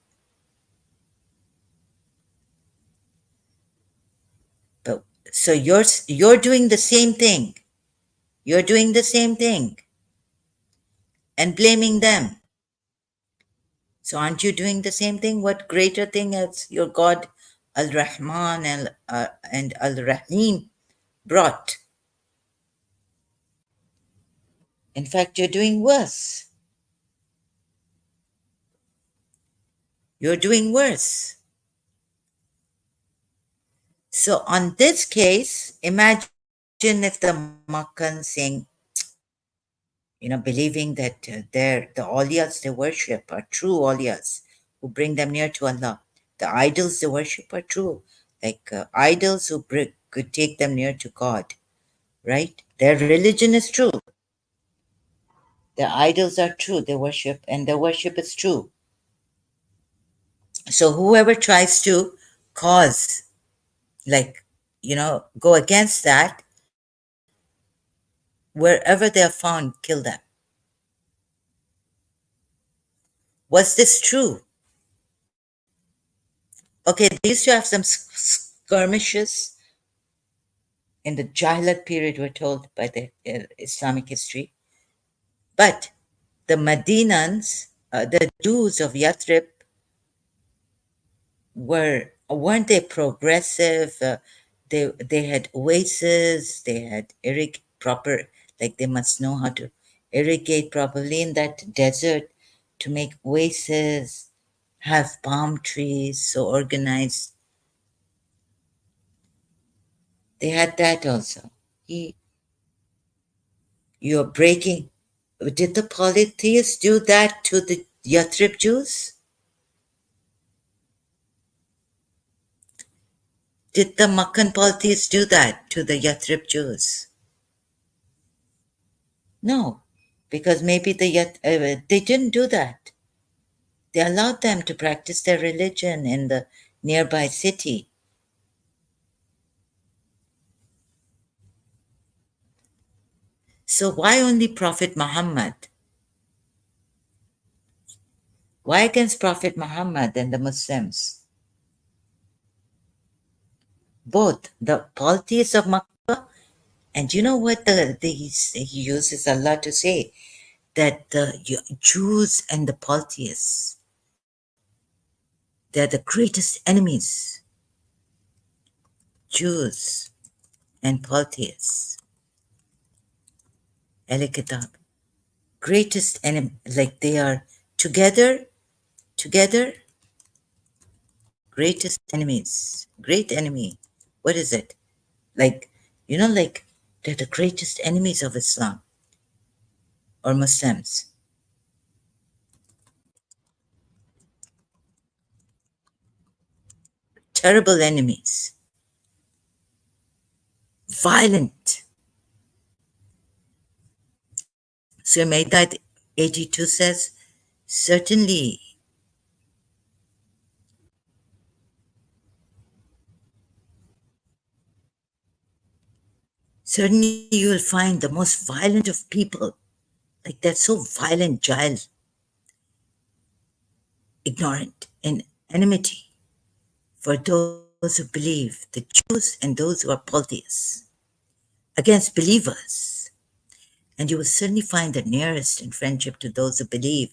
But so you're doing the same thing. You're doing the same thing and blaming them. So aren't you doing the same thing? What greater thing has your God Al Rahman and Al Rahim brought? In fact, you're doing worse. You're doing worse. So on this case, imagine if the Makkans saying, believing that the awliyas they worship are true awliyas who bring them near to Allah. The idols they worship are true, like idols who could take them near to God, right? Their religion is true. Their idols are true. They worship, and their worship is true. So whoever tries to cause, like, go against that, wherever they are found, kill them. Was this true? Okay, they used to have some skirmishes in the Jahilat period, we're told by the Islamic history. But the Madinans, the Jews of Yathrib, weren't they progressive? They had oases, they had proper, like they must know how to irrigate properly in that desert to make oases, have palm trees so organized. They had that also. He, you're breaking. Did the polytheists do that to the Yathrib Jews? Did the Makkan polytheists do that to the Yathrib Jews? No, because maybe they didn't do that. They allowed them to practice their religion in the nearby city. So why only Prophet Muhammad? Why against Prophet Muhammad and the Muslims? Both the polytheists of Makkah, and you know what he uses Allah to say? That the Jews and the polytheists, they're the greatest enemies. Jews and polytheists. Al-Kitab. Greatest enemy, like they are together, greatest enemies. Great enemy. What is it? Like, like they're the greatest enemies of Islam or Muslims. Terrible enemies. Violent. So Maidat 82 says, certainly certainly you will find the most violent of people, like they're so violent, Giles, ignorant, and enmity for those who believe, the Jews and those who are polytheists, against believers. And you will certainly find the nearest in friendship to those who believe,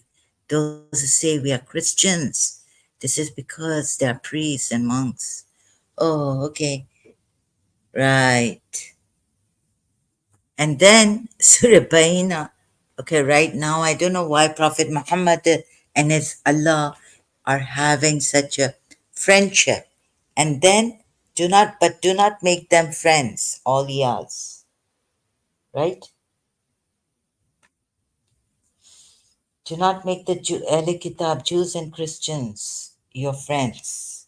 those who say we are Christians. This is because they are priests and monks. Oh, okay, right. And then Surah Baina. Okay, right now I don't know why Prophet Muhammad and his Allah are having such a friendship. And then do not make them friends, all years. Right? Do not make the Ahl Kitab, Jews and Christians, your friends.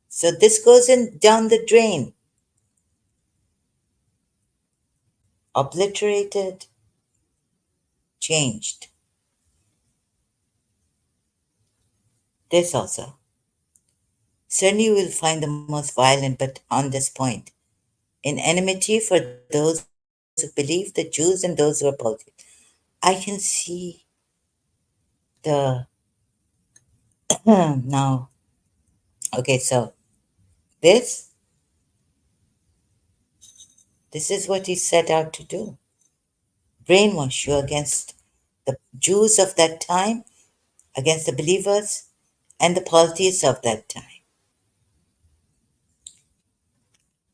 So this goes in down the drain. Obliterated, changed. This also. Certainly you will find the most violent, but on this point, in enmity for those who believe, the Jews and those who are polytheists. I can see the now. Okay, so this this is what he set out to do: brainwash you against the Jews of that time, against the believers, and the polytheists of that time.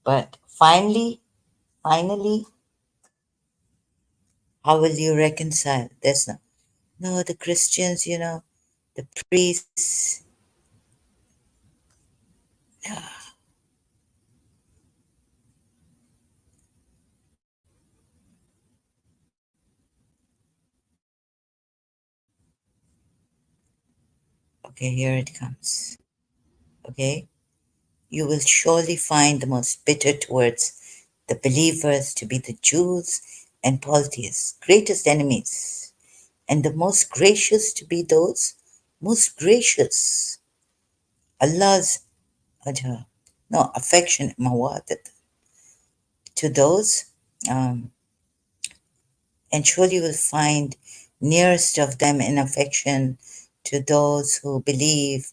But finally, how will you reconcile? There's no, the Christians, the priests. Okay, here it comes. Okay, you will surely find the most bitter towards the believers to be the Jews and polytheists, greatest enemies, and the most gracious to be those most gracious. Allah's no affection, mawadat, to those, um, and surely you will find nearest of them in affection to those who believe,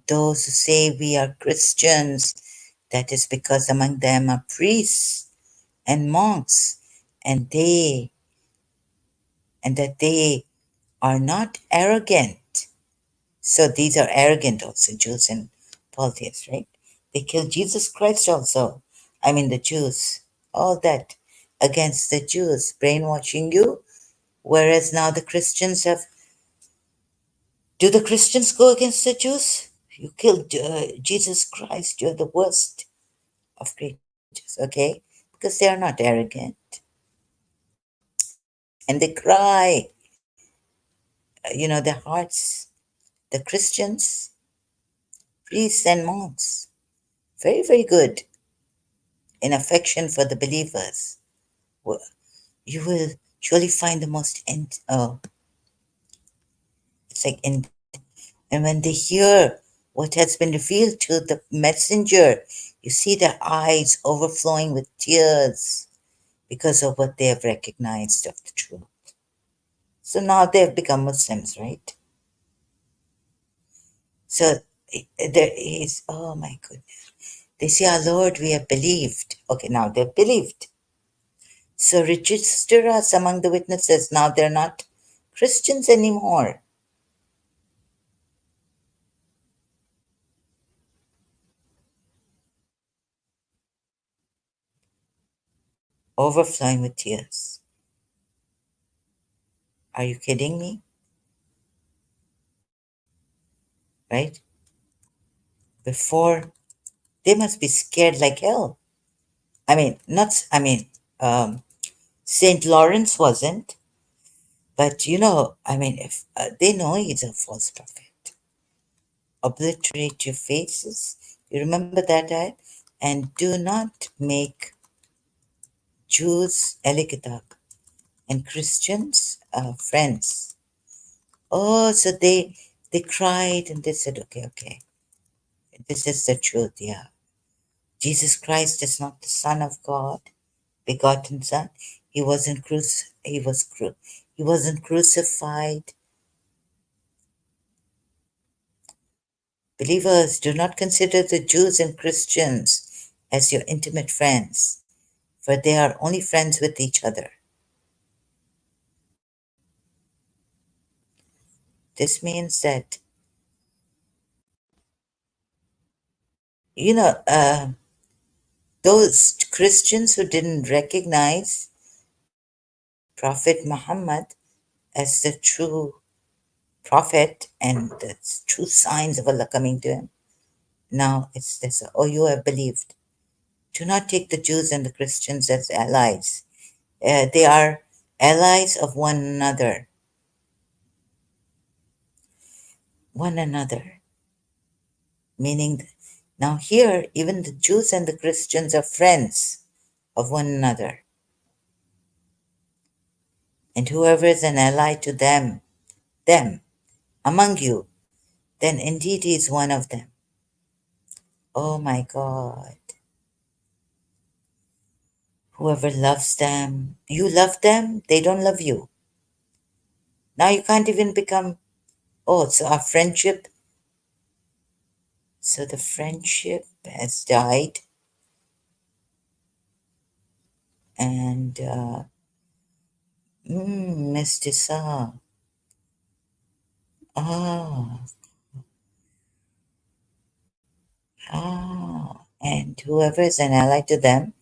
those who say we are Christians. That is because among them are priests and monks, and that they are not arrogant. So these are arrogant also, Jews and polytheists, right? They killed Jesus Christ also. I mean, the Jews, all that against the Jews, brainwashing you. Whereas now the Christians have, do the Christians go against the Jews? You killed Jesus Christ, you're the worst of creatures, okay? Because they are not arrogant. And they cry, their hearts, the Christians, priests and monks, very, very good in affection for the believers. You will surely find the most, it's like, and when they hear what has been revealed to the messenger, you see their eyes overflowing with tears because of what they have recognized of the truth. So now they have become Muslims, right? So there is, oh my goodness. They say, our Lord, we have believed. Okay, now they've believed. So register us among the witnesses. Now they're not Christians anymore. Overflowing with tears. Are you kidding me? Right? Before, they must be scared like hell. I mean, not, I mean, St. Lawrence wasn't, but I mean, if they know he's a false prophet, obliterate your faces. You remember that ayat? And do not make Jews elikitab and Christians friends. Oh, so they cried and they said, okay, this is the truth, yeah. Jesus Christ is not the Son of God, begotten Son. He wasn't he wasn't crucified. Believers, do not consider the Jews and Christians as your intimate friends, for they are only friends with each other. This means that, you know, uh, those Christians who didn't recognize Prophet Muhammad as the true prophet and the true signs of Allah coming to him, now it's this, oh, you have believed. Do not take the Jews and the Christians as allies. They are allies of one another. One another. Meaning, now here, even the Jews and the Christians are friends of one another. And whoever is an ally to them, among you, then indeed he is one of them. Oh my God. Whoever loves them, you love them, they don't love you. Now you can't even become, oh, so our friendship, so the friendship has died, and Mr. Sa. Ah, and whoever is an ally to them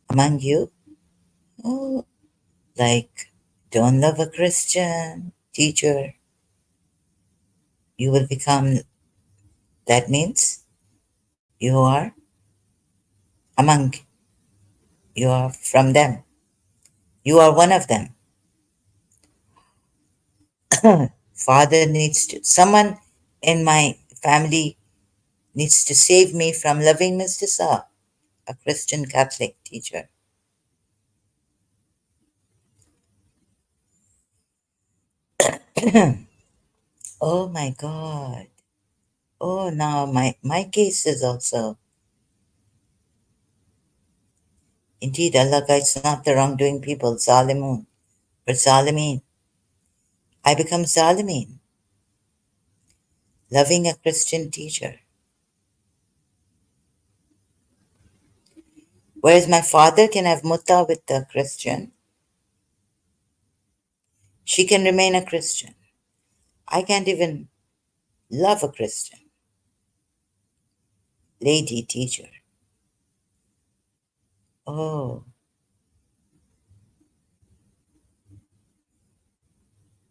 among you, oh, like, don't love a Christian teacher, you will become, that means you are among, you are from them, you are one of them. Father needs to, someone in my family needs to save me from loving Mr. Sa, a Christian Catholic teacher. Oh my God. Oh, now my case is also, indeed, Allah guides not the wrongdoing people, Zalimun, or Zalimeen. I become Zalimeen, loving a Christian teacher. Whereas my father can have mutta with a Christian, she can remain a Christian. I can't even love a Christian lady teacher. Oh,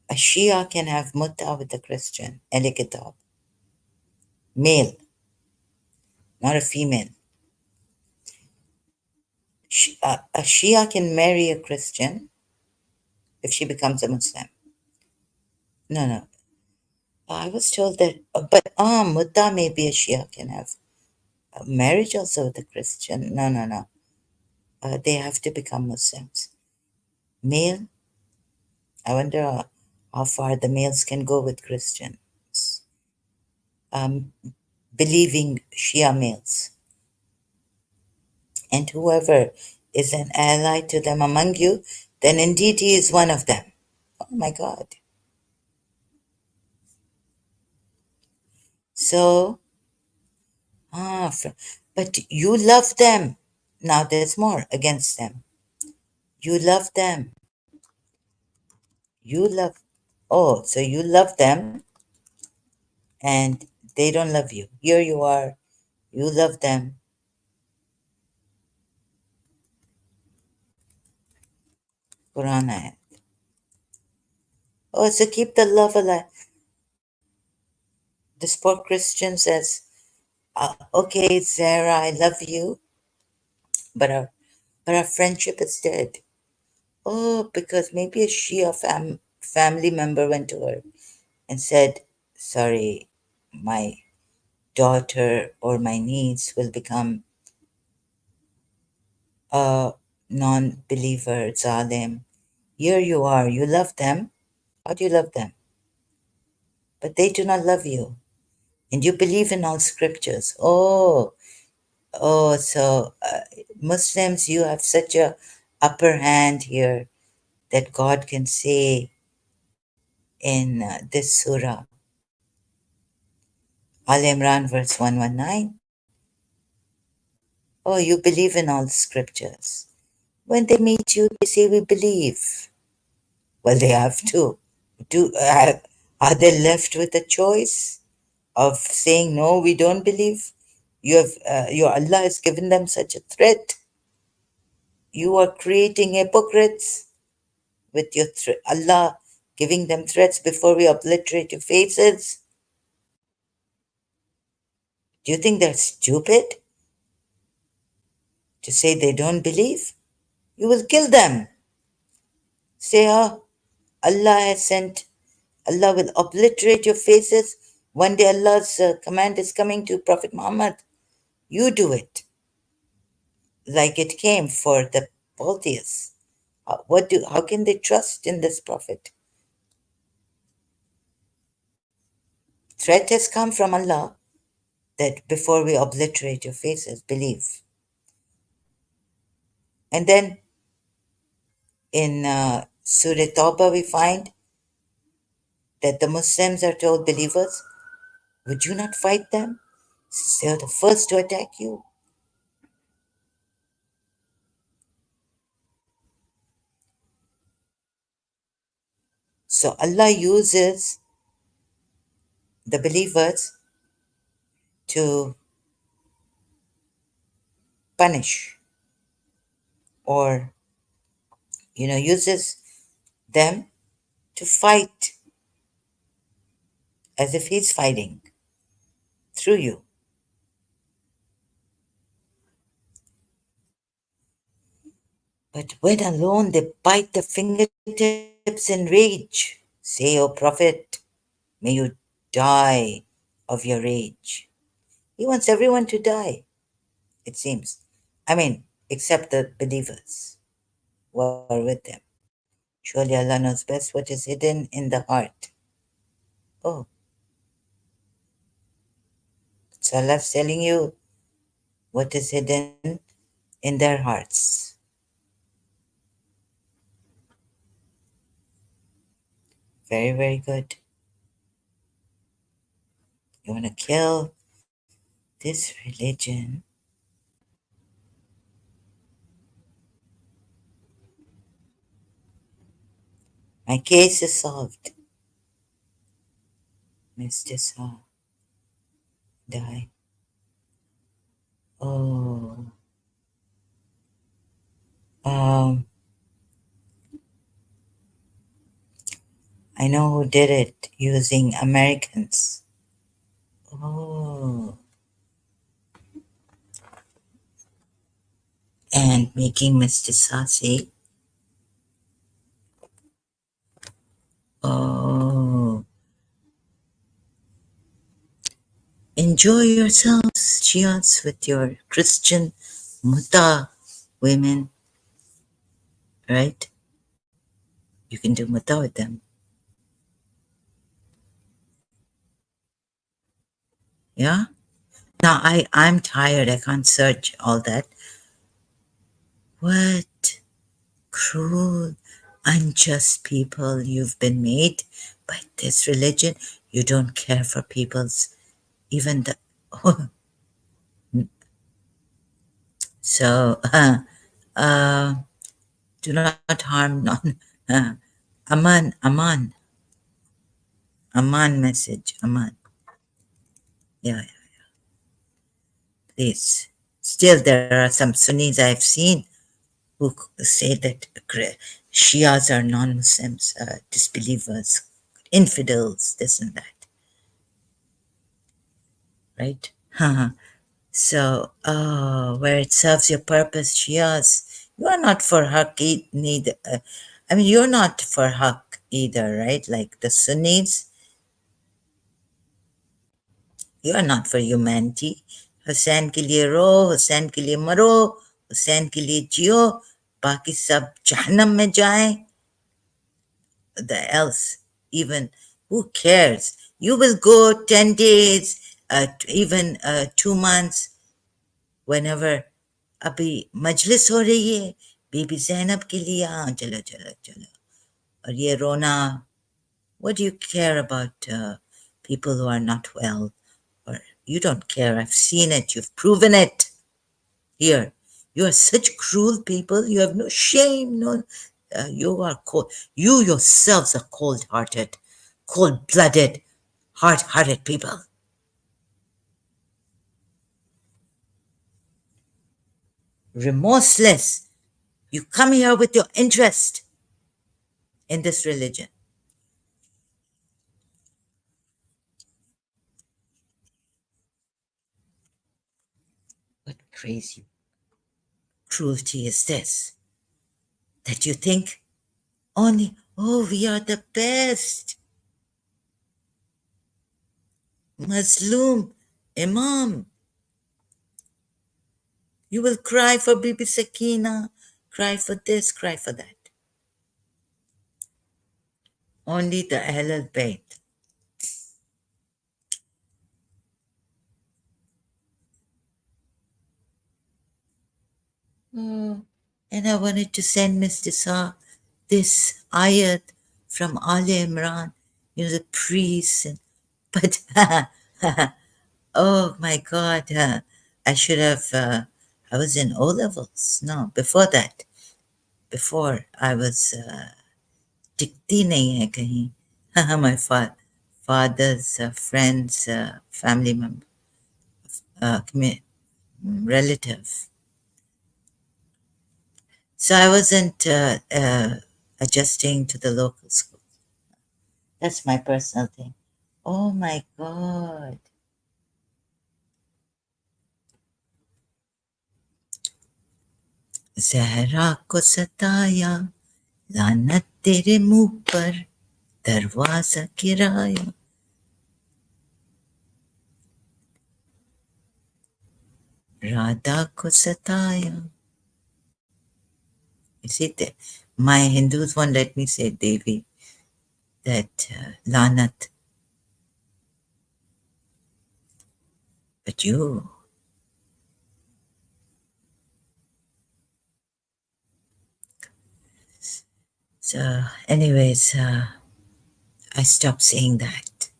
a Shia can have mutta with a Christian, elikitab, male, not a female. A Shia can marry a Christian if she becomes a Muslim. No, no. I was told that, but mutta maybe a Shia can have. Marriage also with a Christian. No, no, no. They have to become Muslims. Male, I wonder how far the males can go with Christians. Um, Believing Shia males. And whoever is an ally to them among you, then indeed he is one of them. Oh my God. So, but you love them. Now there's more against them. You love them. You love, oh, so you love them and they don't love you. Here you are. You love them. Quran ayat. Oh, so keep the love alive. This poor Christian says, okay, Sarah, I love you, but our friendship is dead. Oh, because maybe a Shia family member went to her and said, sorry, my daughter or my niece will become a non believer, Zalim. Here you are, you love them. How do you love them? But they do not love you. And you believe in all scriptures. So Muslims, you have such a upper hand here that God can say in this surah, Al Imran, verse 119. Oh, you believe in all scriptures. When they meet you, they say, we believe. Well, they have to. Are they left with a choice of saying, no, we don't believe? Your Allah has given them such a threat. You are creating hypocrites with your Allah giving them threats before we obliterate your faces. Do you think they're stupid to say they don't believe? You will kill them. Say, Allah has sent, Allah will obliterate your faces. One day Allah's command is coming to Prophet Muhammad. You do it like it came for the polytheists. How can they trust in this prophet? Threat has come from Allah that before we obliterate your faces, believe. And then in Surah Tawbah we find that the Muslims are told believers, would you not fight them since they are the first to attack you? So Allah uses the believers to punish, or uses them to fight as if he's fighting through you. But when alone they bite the fingertips in rage, say, O Prophet, may you die of your rage. He wants everyone to die, it seems. I mean, except the believers who are with them. Surely Allah knows best what is hidden in the heart. Oh, so Allah's telling you what is hidden in their hearts. Very, very good. You want to kill this religion? My case is solved. Mr. Saw, die. Oh, um, I know who did it using Americans. Oh, and making Mr. Sassy. Oh, enjoy yourselves, Shias, with your Christian Mutta women, right? You can do Mutta with them. Yeah? Now I'm tired. I can't search all that. What cruel, unjust people you've been made by this religion. You don't care for people's, even the. So, uh, do not harm none. Aman, Aman, Aman message, Aman. Yeah, yeah, please. Still, there are some Sunnis I've seen who say that Shias are non-Muslims, disbelievers, infidels, this and that, right? So, where it serves your purpose, Shias, you are not for haq neither. I mean, you're not for haq either, right? Like the Sunnis, you are not for humanity. Hussain के लिए रो, हुसैन के लिए मरो, हुसैन के लिए जियो, बाकी सब जहन्नम में जाएं. The else, even who cares? You will go 10 days, even 2 months, whenever. अभी मजलिस हो रही है बीबी ज़ैनब के लिए, हाँ चलो चलो चलो, और ये रोना. What do you care about people who are not well? Or you don't care. I've seen it. You've proven it here. You are such cruel people. You have no shame. No, you are cold. You yourselves are cold-hearted, cold-blooded, hard-hearted people. Remorseless. You come here with your interest in this religion. What crazy cruelty is this? That you think only, oh, we are the best. Mazloom, Imam, you will cry for Bibi Sakina, cry for this, cry for that. Only the Ahlul Bayt. Oh, and I wanted to send Mr. Sa this ayat from Ali Imran. the priests. But oh my God, I should have. I was in O levels. No, before that. Before I was. दिखती नहीं है कहीं. My father's friends, family member, relative. So I wasn't adjusting to the local school. That's my personal thing. Oh my God. Zahra को सताया लानत तेरे मुंह पर दरवाजा गिराया राधा को सताया. You see, my Hindus won't let me say Devi, that Lanat. But you, so anyways, I stopped saying that.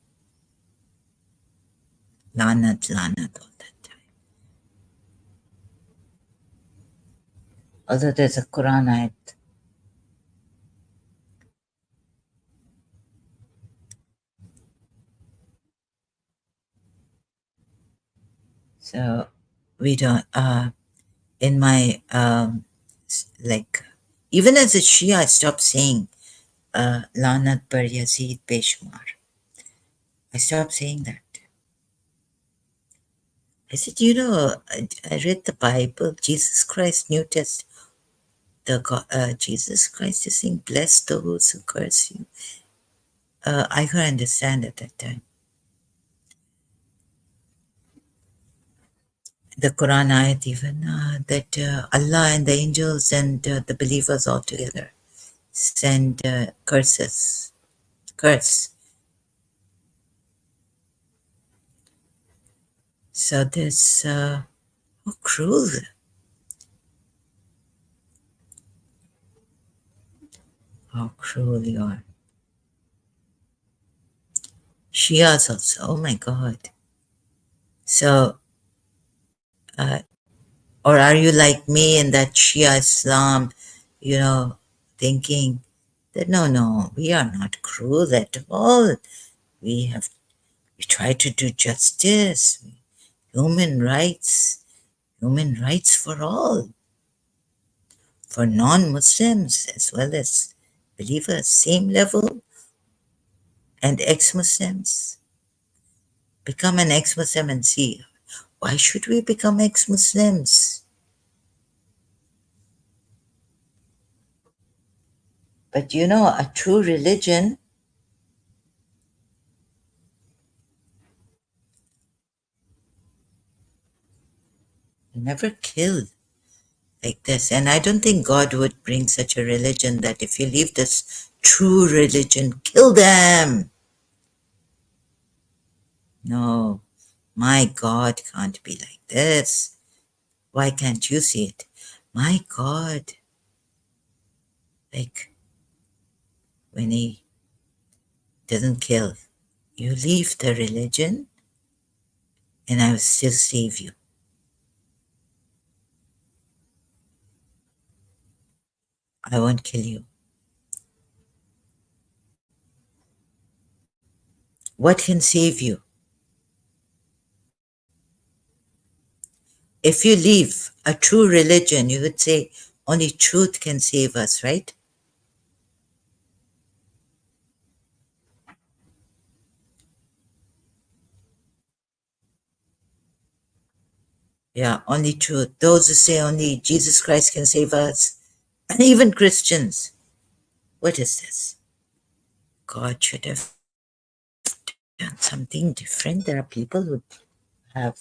Lanat, Lanat all that time. Although there's a Quran ayat. So we don't, in my, like, even as a Shia, I stopped saying Lanat par Yazid Peshmar. I stopped saying that. I said, I read the Bible, Jesus Christ, New Testament. Jesus Christ is saying, bless those who curse you. I could understand at that time. The Quran ayat even, that Allah and the angels and the believers all together send curse. So this, how cruel. How cruel you are. Shias also, oh my God. So, or are you like me in that Shia Islam, thinking that no, we are not cruel at all. We try to do justice, human rights for all, for non-Muslims as well as believers, same level, and ex-Muslims. Become an ex-Muslim and see, why should we become ex-Muslims? But a true religion never kill like this. And I don't think God would bring such a religion that if you leave this true religion, kill them. No, my God can't be like this. Why can't you see it? My God, like when He doesn't kill, you leave the religion and I will still save you. I won't kill you. What can save you? If you leave a true religion, you would say only truth can save us, right? Yeah, only truth. Those who say only Jesus Christ can save us, and even Christians. What is this? God should have done something different. There are people who have,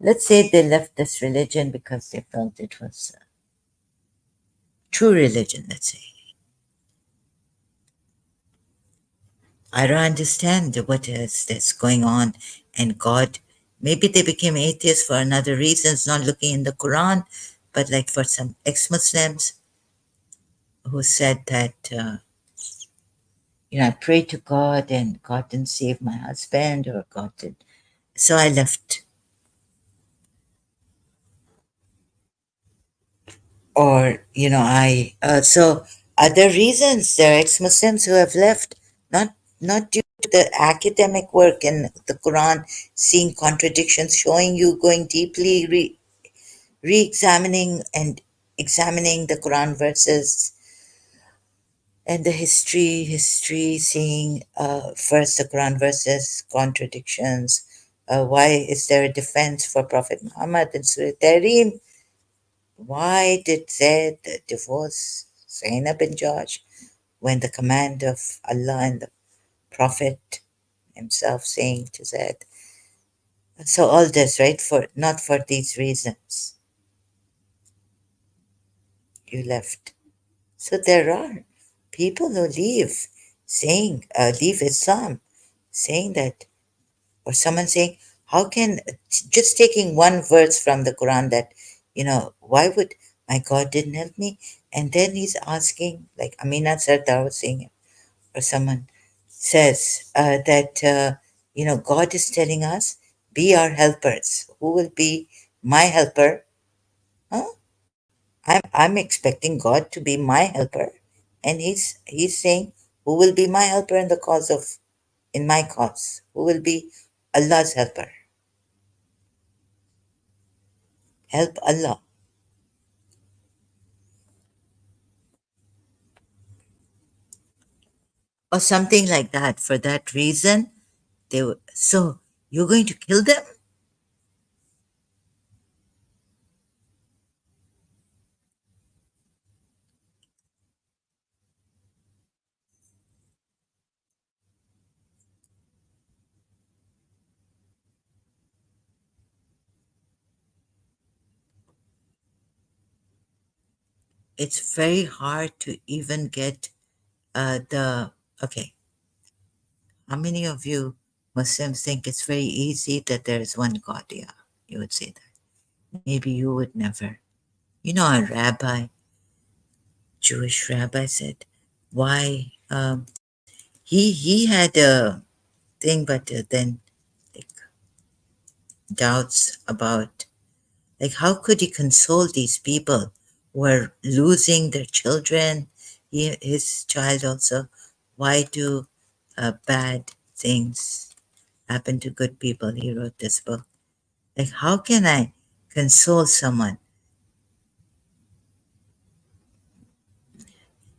let's say they left this religion because they felt it was a true religion, let's say. I don't understand what is this going on. And God, maybe they became atheists for another reasons, not looking in the Quran, but like for some ex-Muslims who said that I prayed to God and God didn't save my husband or God did. So I left. Or, so other reasons there are ex-Muslims who have left, not due to the academic work in the Quran, seeing contradictions, showing you, going deeply, re-examining and examining the Quran verses and the history, seeing first the Quran verses, contradictions. Why is there a defense for Prophet Muhammad in Surah Tahrim? Why did Zayd divorce Zainab bin George when the command of Allah and the Prophet himself saying to Zayd? So all this, right? For not for these reasons you left. So there are people who leave, leave Islam, saying that, or someone saying, how can, just taking one verse from the Quran that, why would my God didn't help me? And then he's asking, like Amina Sardar was saying, or someone says that, God is telling us, be our helpers. Who will be my helper? Huh? I'm expecting God to be my helper, and he's saying, "Who will be my helper in the cause of in my cause? Who will be Allah's helper? Help Allah." Or something like that. For that reason, so you're going to kill them? It's very hard to even get the okay. How many of you Muslims think it's very easy that there is one God? Yeah, you would say that. Maybe you would never. A rabbi, Jewish rabbi said, why he had a thing, but then like doubts about like how could he console these people who are losing their children, his child also. Why do bad things happen to good people? He wrote this book. Like, how can I console someone?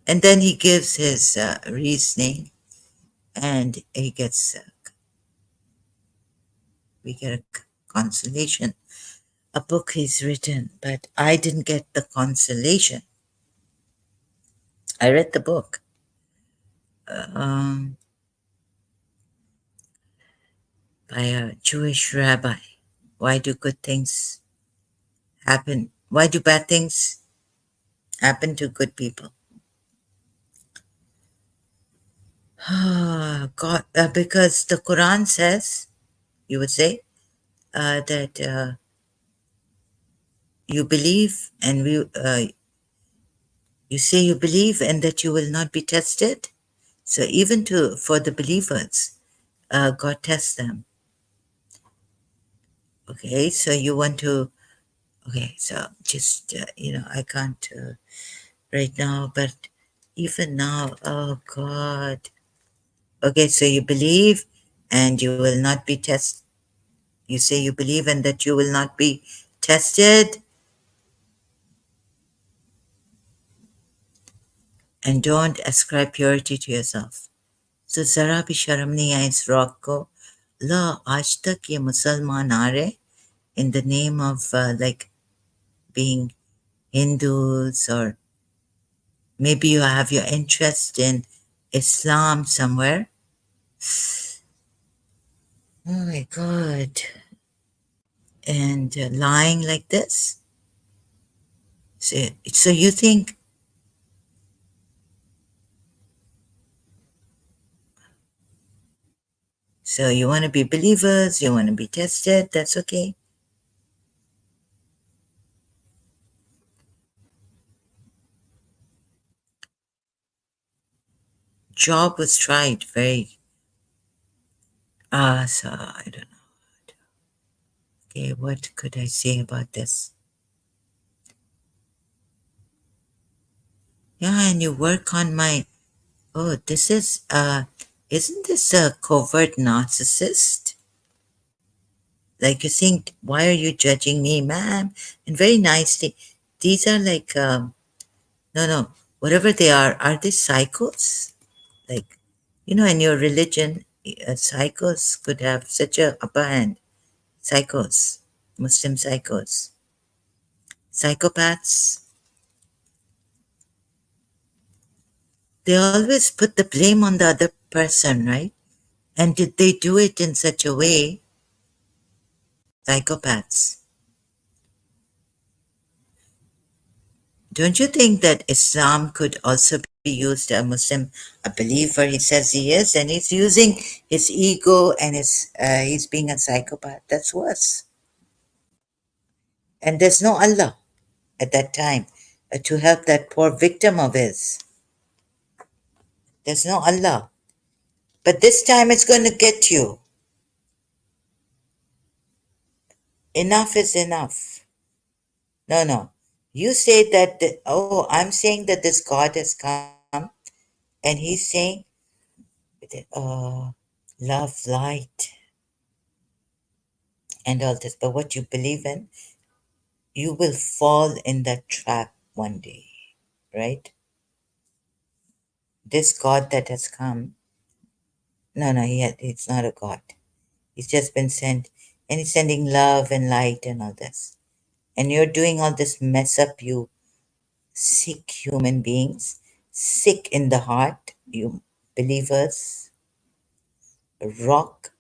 And then he gives his reasoning, and we get a consolation. A book he's written, but I didn't get the consolation. I read the book um, by a Jewish rabbi. Why do good things happen? Why do bad things happen to good people? God, because the Quran says, you would say, that you believe and you say you believe and that you will not be tested. So even for the believers, God tests them. Okay, so you want to. Okay, so just I can't right now, but even now, oh God. Okay, so you believe and you will not be tested. You say you believe and that you will not be tested, and don't ascribe purity to yourself. So जरा भी शर्म नहीं है इस rock को. ला आज तक ये मुसलमान आ रहे in the name of like being Hindus, or maybe you have your interest in Islam somewhere. Oh my God. And lying like this. So you think, so you want to be believers, you want to be tested, that's okay. job was tried very, so I don't know. Okay, what could I say about this? Yeah, and you work on my, oh, this is, isn't this a covert narcissist? Like you think, why are you judging me, ma'am? And very nicely. These are like, no, no, whatever are they psychos? Like, in your religion, psychos could have such a upper hand. Psychos, Muslim psychos, psychopaths. They always put the blame on the other person, right? And did they do it in such a way, psychopaths? Don't you think that Islam could also be used? A Muslim, a believer, he says he is, and he's using his ego and he's being a psychopath. That's worse. And there's no Allah at that time to help that poor victim of his. There's no Allah. But this time it's going to get you. Enough is enough. No, no. You say that, oh, I'm saying that this God has come, and he's saying, uh, love, light, and all this. But what you believe in, you will fall in that trap one day, right? This God that has come, no, no, he's not a God. He's just been sent, and he's sending love and light and all this. And you're doing all this mess up, you sick human beings, sick in the heart, you believers, rock.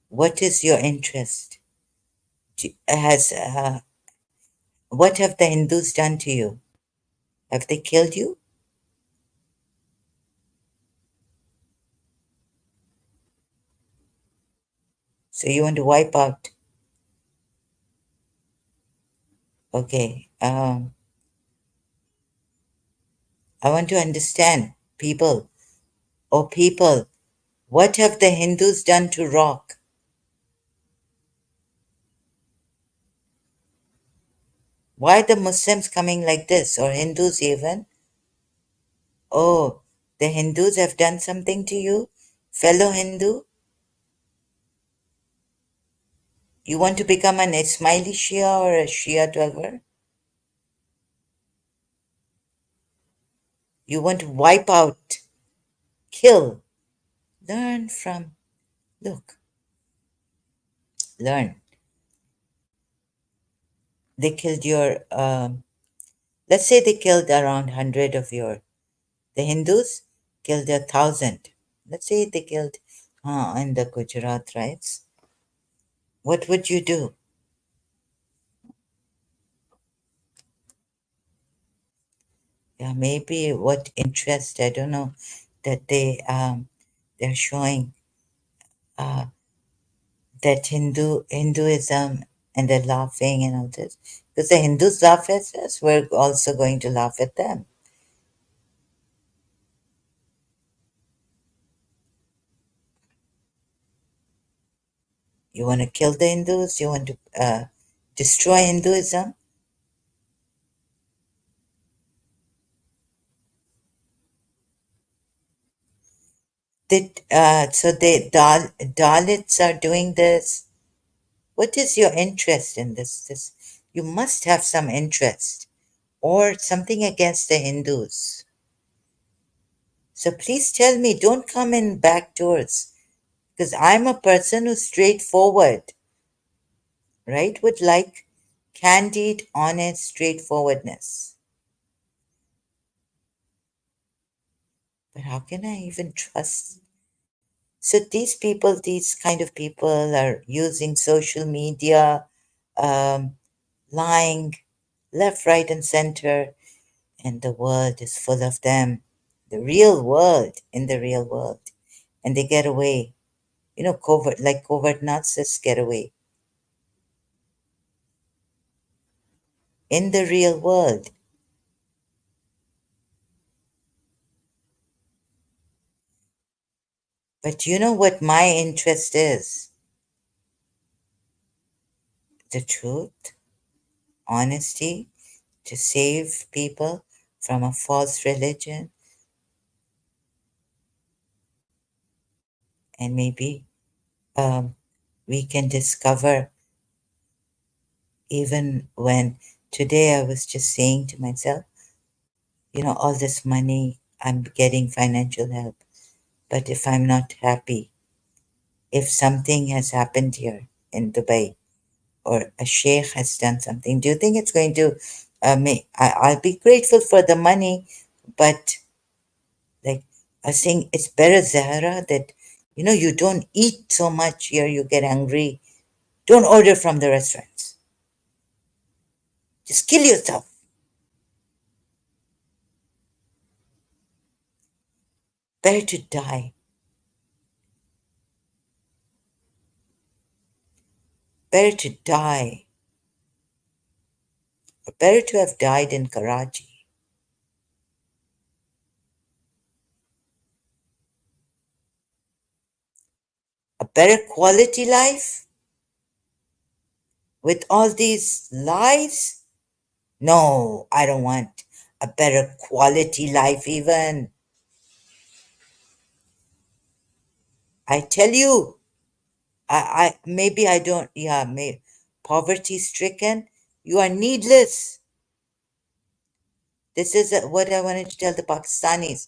What is your interest? Has what have the Hindus done to you? Have they killed you? So you want to wipe out? Okay. I want to understand, people. Oh, people, what have the Hindus done to rock? Why the Muslims coming like this, or Hindus even? Oh, the Hindus have done something to you, fellow Hindu? You want to become an Ismaili Shia or a Shia 12er? You want to wipe out, kill, learn from, look, learn. They killed your, let's say they killed around 100 of your, the Hindus killed 1,000. Let's say they killed in the Gujarat riots. What would you do? Yeah, maybe what interest, I don't know, that they're showing uh, that Hinduism, and they're laughing and all this. Because the Hindus laugh at us, we're also going to laugh at them. You want to kill the Hindus? You want to destroy Hinduism? So Dalits are doing this. What is your interest in this? You must have some interest or something against the Hindus. So please tell me, don't come in back doors, because I'm a person who's straightforward, right? Would like candid, honest straightforwardness. But how can I even trust? So these people, these kind of people are using social media, um, lying left, right, and center, and the world is full of them. The real world, in the real world. And they get away. Covert, like covert narcissists get away. in the real world. But you know what my interest is? The truth, honesty, to save people from a false religion, and maybe um, we can discover, even when today I was just saying to myself, all this money, I'm getting financial help. But if I'm not happy, if something has happened here in Dubai, or a sheikh has done something, do you think it's going to make, I'll be grateful for the money, but like I was saying, it's better, Zahra, that you don't eat so much here, you get hungry. Don't order from the restaurants. Just kill yourself. Better to die. Better to die. Or better to have died in Karachi. A better quality life with all these lies? No, I don't want a better quality life even. I tell you, I maybe I don't, yeah, poverty stricken. You are needless. This is what I wanted to tell the Pakistanis.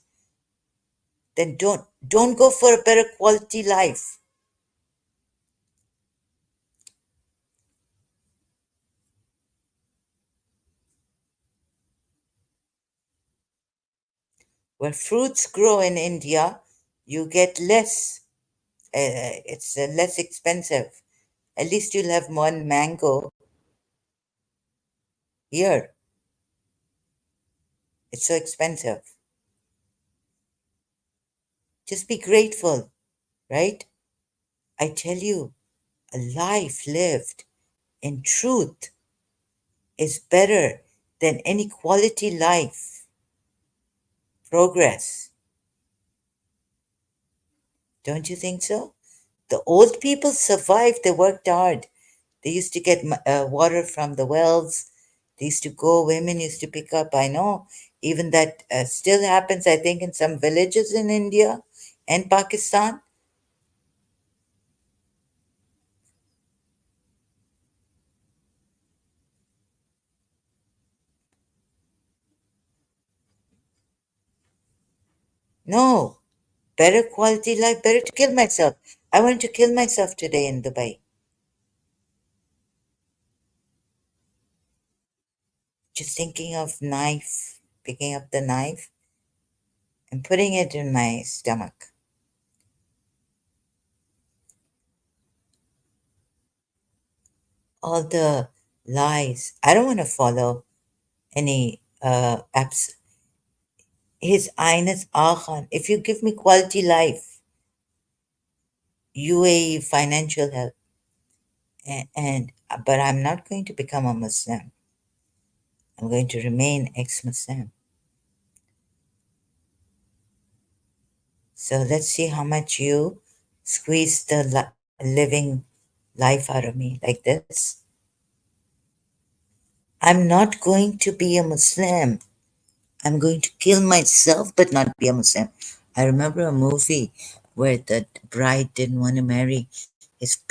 Then don't go for a better quality life. Where fruits grow in India, you get less. It's less expensive. At least you'll have one mango here. It's so expensive. Just be grateful, right? I tell you, a life lived in truth is better than any quality life. Progress. Don't you think so? The old people survived, they worked hard. They used to get water from the wells. They used to go, women used to pick up. I know even that still happens, I think, in some villages in India and Pakistan. No, better quality life, better to kill myself. I wanted to kill myself today in Dubai. Just thinking of knife, picking up the knife and putting it in my stomach. All the lies. I don't want to follow any apps. His Highness Khan, if you give me quality life, UAE financial help, and but I'm not going to become a Muslim. I'm going to remain ex-Muslim. So let's see how much you squeeze the living life out of me like this. I'm not going to be a Muslim. I'm going to kill myself but not be a Muslim. I remember a movie where the bride didn't want to marry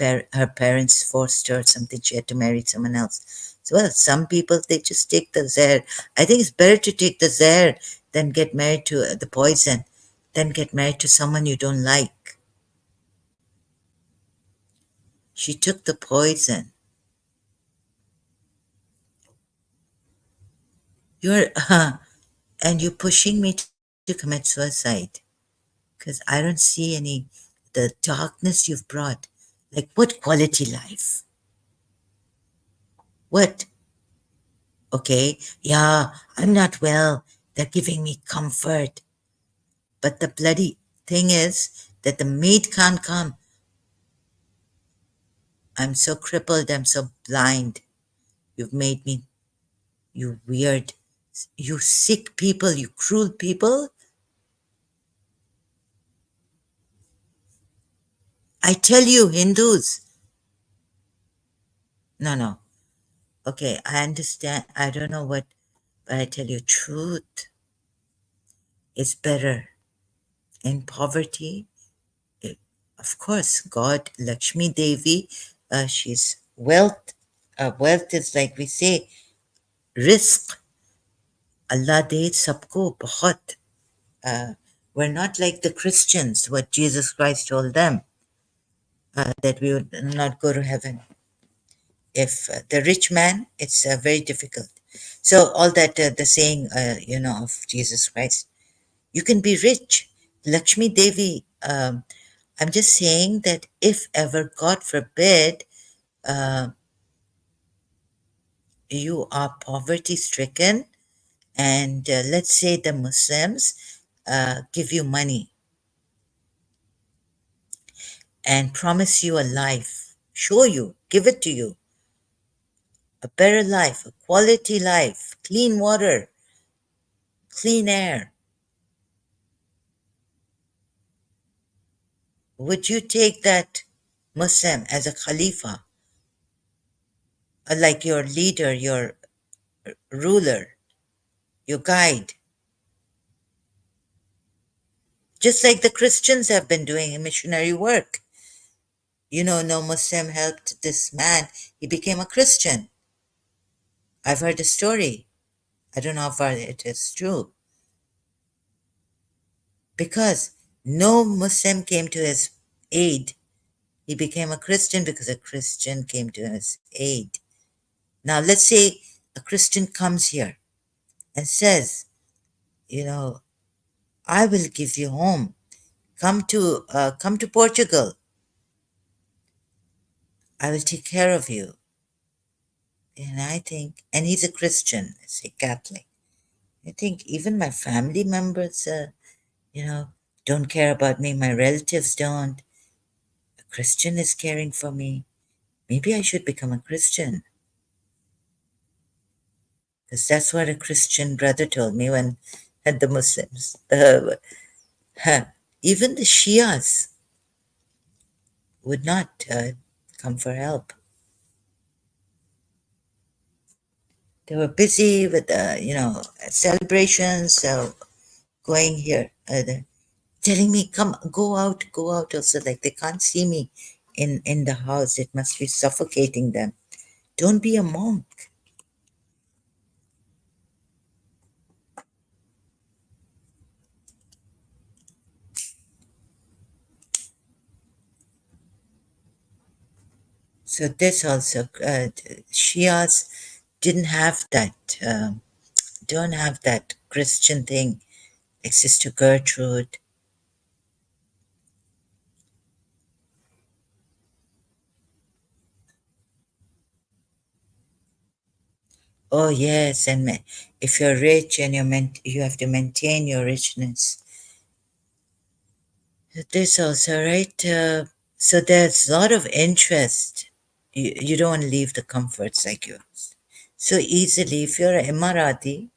her parents forced her something, she had to marry someone else. So well, some people they just take the zehar. I think it's better to take the zehar than get married to the poison, than get married to someone you don't like. She took the poison. You're and you're pushing me to commit suicide because I don't see any the darkness you've brought. Like what quality life? What? Okay, yeah, I'm not well. They're giving me comfort. But the bloody thing is that the maid can't come. I'm so crippled, I'm so blind. You've made me. You weird, you sick people, you cruel people. I tell you, Hindus. No, no. Okay, I understand. I don't know what, but I tell you, truth is better. In poverty, eh, of course, God, Lakshmi Devi, she's wealth. Wealth is like we say, risk. Allah de sabko bahut. Uh, we're not like the Christians, what Jesus Christ told them, that we would not go to heaven. If the rich man, it's very difficult. So all that, the saying, of Jesus Christ, you can be rich. Lakshmi Devi, I'm just saying that if ever, God forbid, uh, you are poverty stricken, and let's say the Muslims give you money and promise you a life, show you, give it to you, a better life, a quality life, clean water, clean air. Would you take that Muslim as a Khalifa, like your leader, your ruler, your guide? Just like the Christians have been doing in missionary work. No Muslim helped this man. He became a Christian. I've heard a story. I don't know how far it is true. Because no Muslim came to his aid. He became a Christian because a Christian came to his aid. Now, let's say a Christian comes here and says, I will give you home. Come to Portugal. I will take care of you. And I think, and he's a Christian, it's a Catholic. I think even my family members, you know, don't care about me. My relatives don't. A Christian is caring for me. Maybe I should become a Christian. Because that's what a Christian brother told me when had the Muslims. Even the Shias would not come for help. They were busy with, celebrations, going here, telling me, come, go out. Also, like they can't see me in the house. It must be suffocating them. Don't be a monk. So this also, Shias didn't have that, don't have that Christian thing, like Sister Gertrude. Oh yes, and if you're rich and you have to maintain your richness. This also, right? So there's a lot of interest. You don't want to leave the comforts like yours. So easily, if you're an Emirati,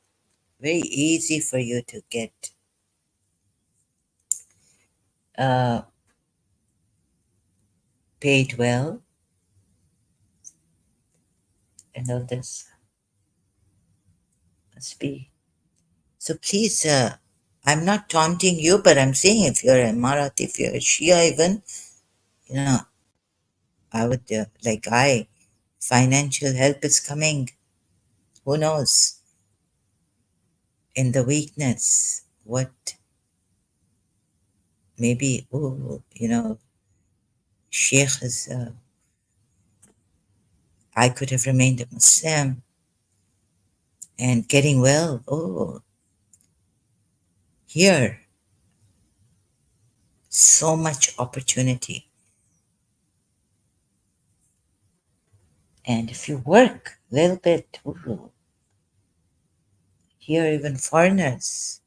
very easy for you to get uh, paid well and all this must be. So please, I'm not taunting you, but I'm saying if you're a Marathi, if you're a Shia even, you know, I would, financial help is coming. Who knows? In the weakness, what maybe, oh, Sheikh is, I could have remained a Muslim and getting well. Oh, here, so much opportunity. And if you work a little bit, ooh, here even foreigners,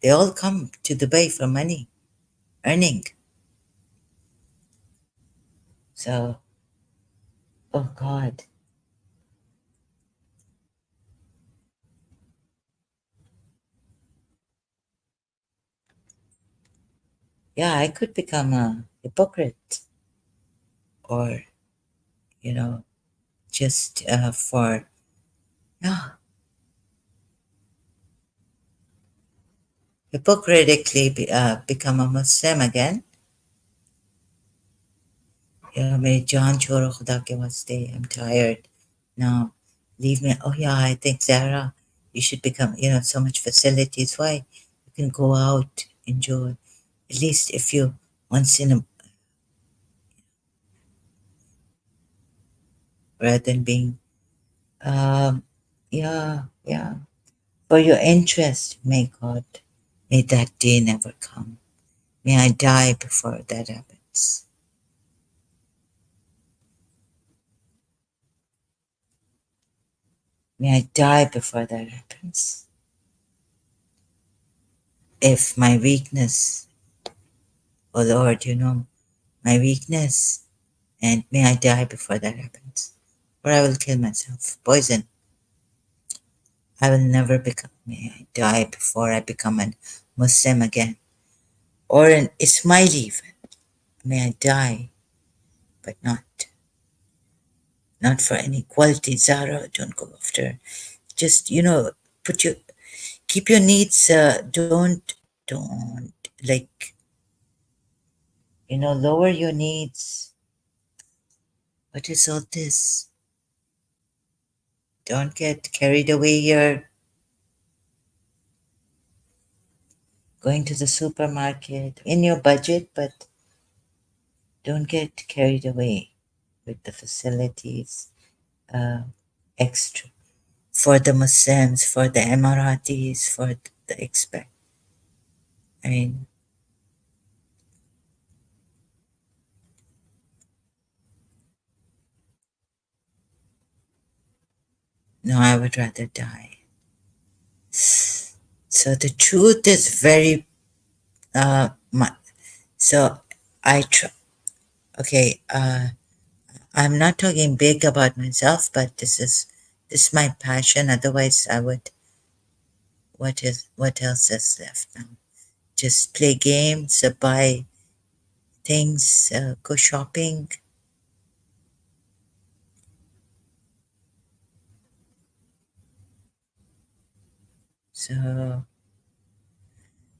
they all come to Dubai for money, earning. So, oh God, Yeah, I could become a hypocrite or, you know, just yeah, become a Muslim again. मेरी जान छोड़ो खुदा के वास्ते. I'm tired now. Leave me. Oh yeah, I think Zara, you should become, so much facilities. Why? You can go out, enjoy. At least if you once in a, rather than being, um, yeah. For your interest, may God, may that day never come. May I die before that happens. May I die before that happens. If my weakness, oh Lord, my weakness, and may I die before that happens. Or I will kill myself. Poison. I will never become, may I die before I become a Muslim again. Or an Ismaili even. May I die, but not for any quality. Zara, don't go after. Just, put your, keep your needs, don't, like, lower your needs. What is all this? Don't get carried away here. Going to the supermarket in your budget, but don't get carried away with the facilities uh, extra for the Muslims, for the Emiratis, for the expat. I mean, no, I would rather die. So the truth is very so I try. Okay, I'm not talking big about myself, but this is my passion. Otherwise, I would. What else is left now? Just play games, buy things, go shopping. So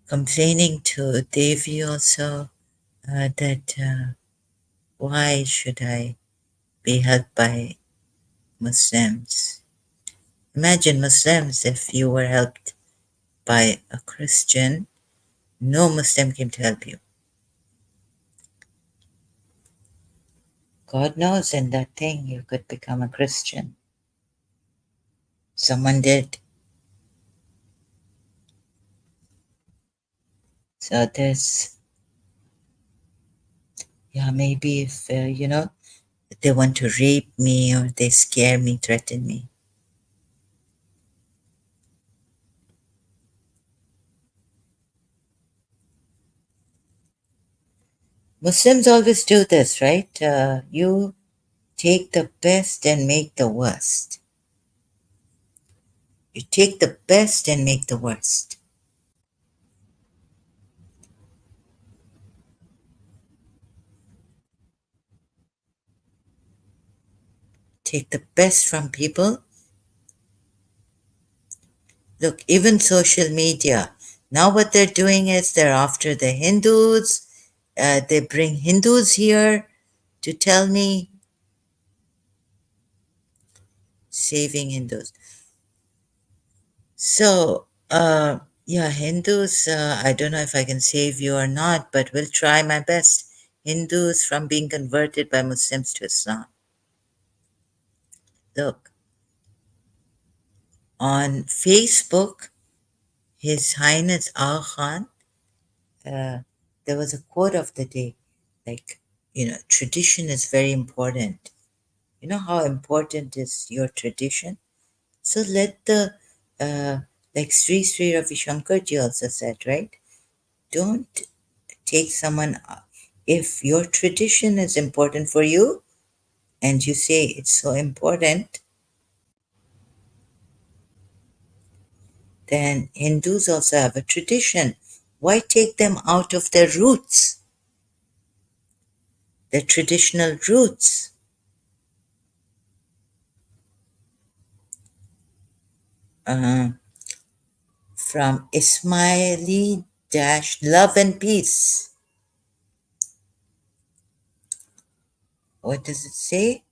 complaining to Devi also that why should I be helped by Muslims? Imagine Muslims if you were helped by a Christian, no Muslim came to help you. God knows in that thing you could become a Christian. Someone did. So there's, yeah, maybe if, they want to rape me or they scare me, threaten me. Muslims always do this, right? You take the best and make the worst. You take the best and make the worst. Take the best from people. Look, even social media. Now, what they're doing is they're after the Hindus. They bring Hindus here to tell me saving Hindus. So, yeah, Hindus, I don't know if I can save you or not, but we'll try my best. Hindus from being converted by Muslims to Islam. Look, on Facebook, His Highness Aga Khan, uh, there was a quote of the day, like, tradition is very important. You know how important is your tradition? So let the, uh, like Sri Ravi Shankarji also said, right? Don't take someone, if your tradition is important for you and you say it's so important, then Hindus also have a tradition. Why take them out of their roots, their traditional roots? Uh, from Ismaili dash love and peace. What does it say?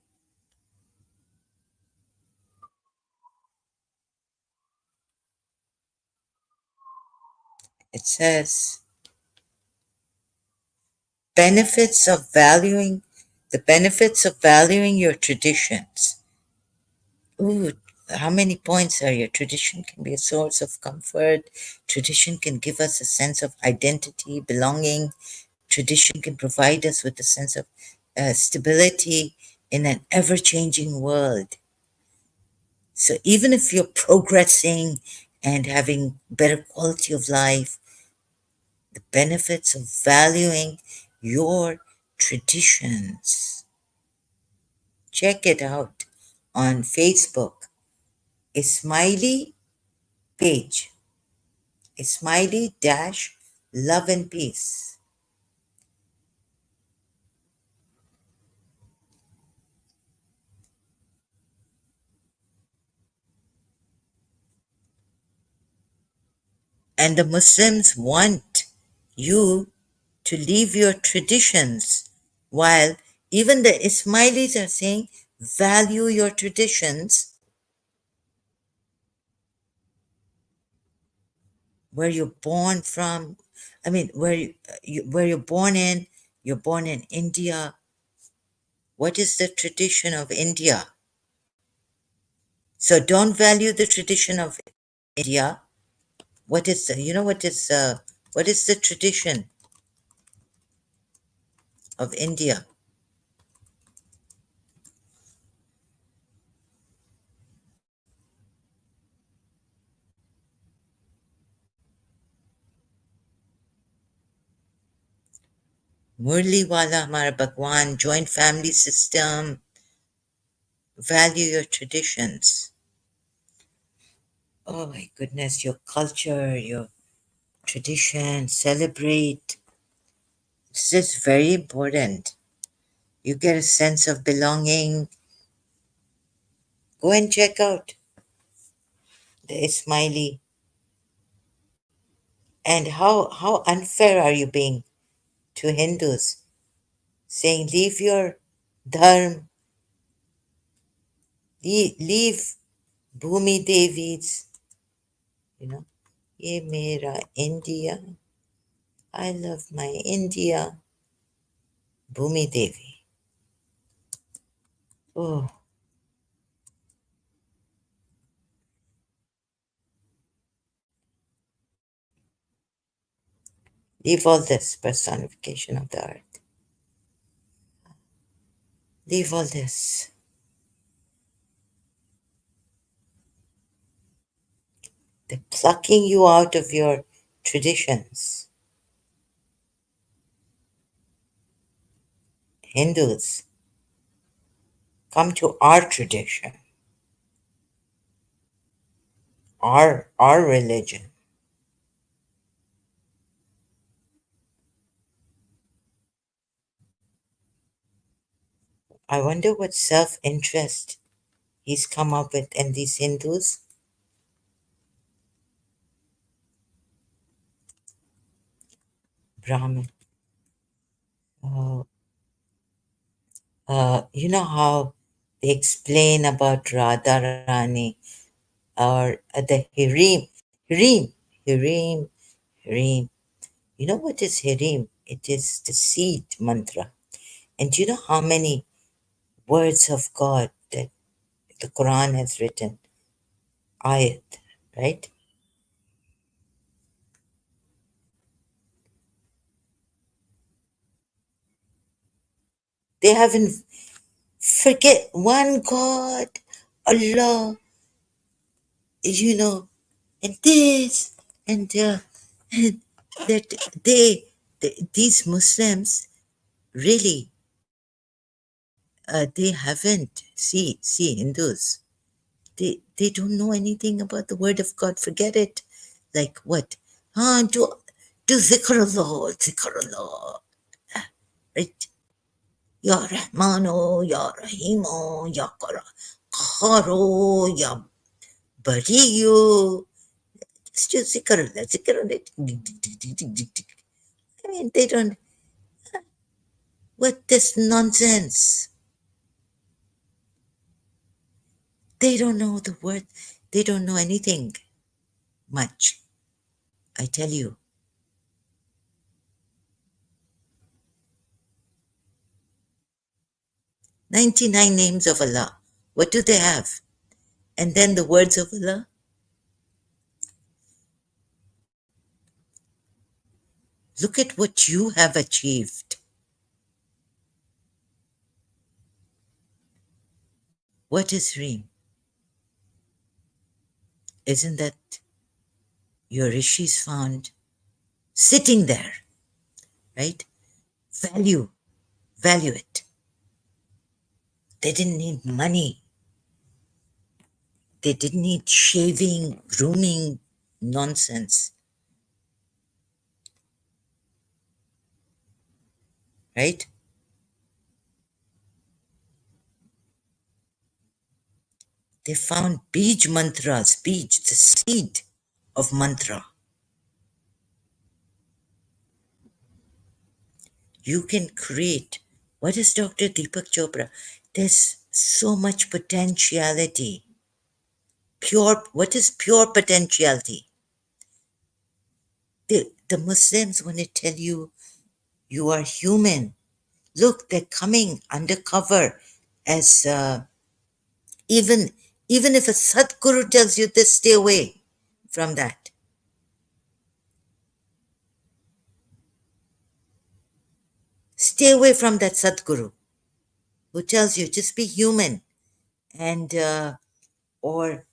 It says benefits of valuing the benefits of valuing your traditions. Ooh, how many points are here? Tradition can be a source of comfort. Tradition can give us a sense of identity, belonging. Tradition can provide us with a sense of stability in an ever changing world. So even if you're progressing and having better quality of life, the benefits of valuing your traditions. Check it out on Facebook. Ismaili page. Ismaili dash love and peace. And the Muslims want you to leave your traditions, while even the Ismailis are saying value your traditions, where you're born from. I mean, where you're born in. You're born in India. What is the tradition of India? So don't value the tradition of India. What is the, what is the tradition of India? Murli wala hamara Bhagwan, joint family system, value your traditions. Oh my goodness, your culture, your tradition, celebrate. This is very important. You get a sense of belonging. Go and check out the Ismaili. And how unfair are you being to Hindus, saying leave your dharma, leave Bhumi Devi's, ye mera India, I love my India, Bhumi Devi. Oh, leave all this personification of the earth. Leave all this. They're plucking you out of your traditions. Hindus, come to our tradition, our religion. I wonder what self-interest he's come up with in these Hindus. Brahmin. Oh, you know how they explain about Radha Rani or the Hirim, Hirim, Hirim. You know what is Hirim? It is the seed mantra. And do you know how many words of God that the Quran has written? Ayat, right? They haven't forget one God, Allah, you know, and this and and that these Muslims really they haven't see Hindus, they don't know anything about the word of God. Forget it. Like what? Do Do zikrullah, zikrullah, right? Ya Rahmano, Ya Rahimo, Ya Kharo, Ya Bariyo. It's just zikrullah, zikrullah. I mean, they don't, what this nonsense? They don't know the word, they don't know anything much. I tell you. 99 names of Allah. What do they have? And then the words of Allah. Look at what you have achieved. What is Reem? Isn't that your rishis found sitting there, right? Value, value it. They didn't need money. They didn't need shaving, grooming nonsense, right? They found beej mantras, beej, the seed of mantra. You can create. What is Dr. Deepak Chopra? There's so much potentiality. Pure, what is pure potentiality? The Muslims want to tell you you are human. Look, they're coming undercover as even even if a Sadguru tells you this, stay away from that. Stay away from that Sadguru who tells you just be human and or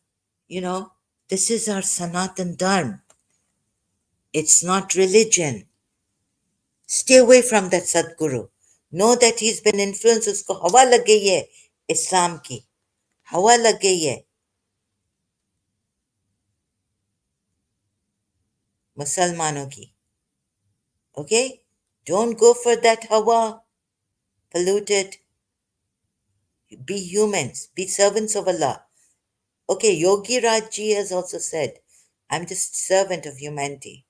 you know this is our Sanatan Dharma. It's not religion. Stay away from that Sadguru. Know that he's been influenced. उसको हवा लग गई है इस्लाम की हवा लग गई है मुसलमानों की. Okay? Don't go for that hawa. Polluted. Be humans. Be servants of Allah. Okay, Yogi Rajji has also said, I'm just servant of humanity.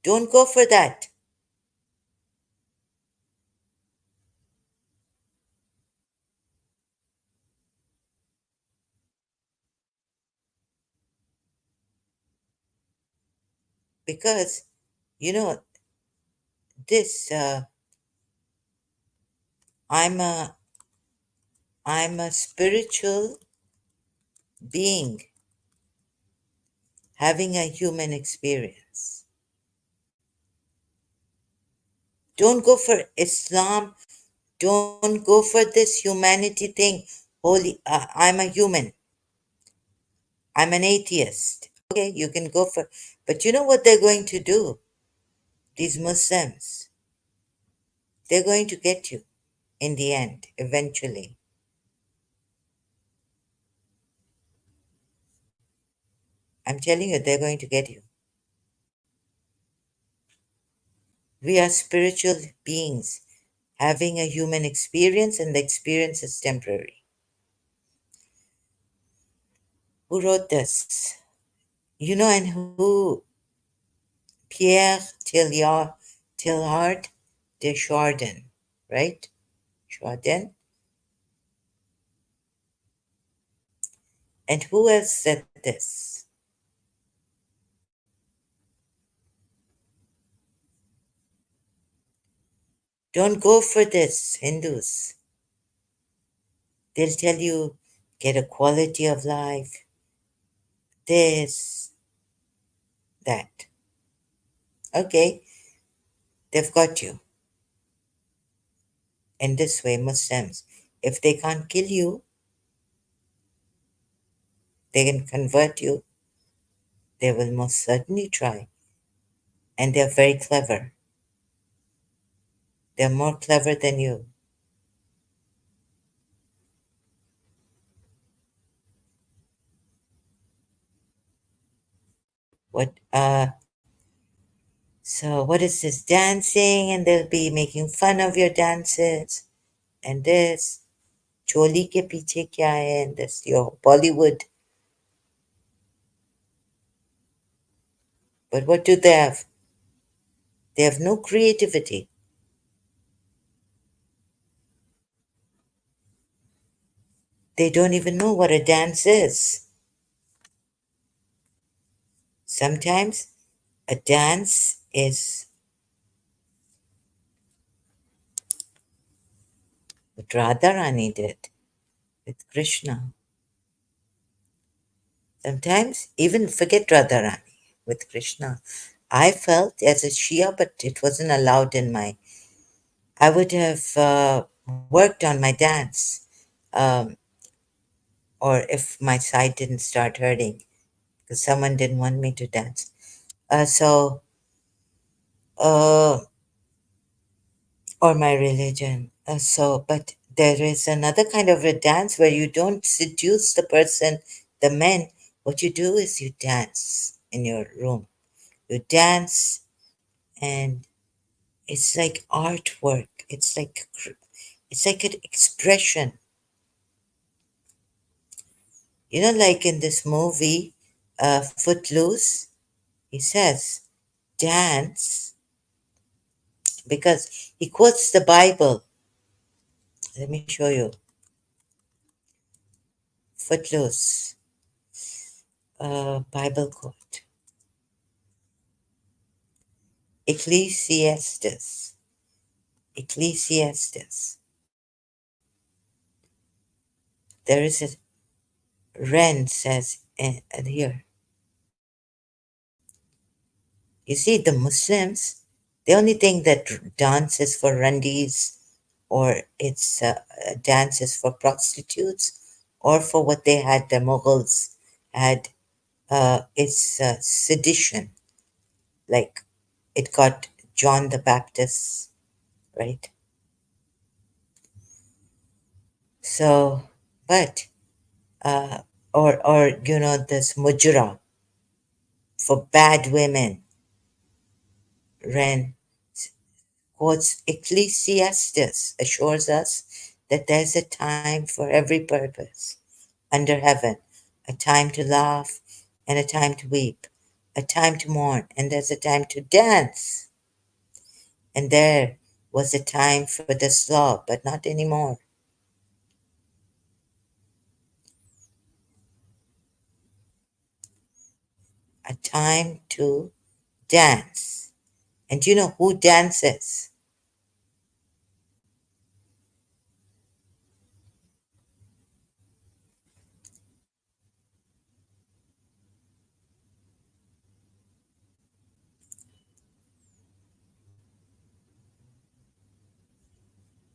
Don't go for that. Because, you know, this, I'm a, I'm a spiritual being having a human experience. Don't go for Islam. Don't go for this humanity thing. Holy, I'm a human. I'm an atheist. Okay, you can go for, but you know what they're going to do? These Muslims, they're going to get you in the end, eventually. I'm telling you, they're going to get you. We are spiritual beings having a human experience, and the experience is temporary. Who wrote this? You know, and who? Pierre Teilhard de Chardin, right? Chardin. And who else said this? Don't go for this, Hindus. They'll tell you get a quality of life, this, that. Okay, they've got you. In this way, Muslims, if they can't kill you, they can convert you. They will most certainly try. And they're very clever. They're more clever than you. What So, what is this dancing? And they'll be making fun of your dances. And this, choli ke piche kya hai? And this, your Bollywood. But what do they have? They have no creativity. They don't even know what a dance is. Sometimes a dance is what Radharani did with Krishna. Sometimes even forget Radharani with Krishna. I felt as a Shia, but it wasn't allowed in my. I would have worked on my dance, um, or if my side didn't start hurting because someone didn't want me to dance. Uh, or my religion. But there is another kind of a dance where you don't seduce the person, the men. What you do is you dance in your room. You dance, and it's like artwork. It's like an expression. Like in this movie, Footloose, he says, dance, because he quotes the Bible. Let me show you. Footloose, Bible quote. Ecclesiastes. Ecclesiastes. There is a Ren says here. You see, the Muslims, they only think that dance is for randis, or it's dance is for prostitutes, or for what they had, the Mughals had. It's sedition, like it got John the Baptist, right? So, but or this mujra for bad women. Ren quotes Ecclesiastes assures us that there's a time for every purpose under heaven, a time to laugh and a time to weep, a time to mourn, and there's a time to dance. And there was a time for the slaw, but not anymore. A time to dance. And you know who dances?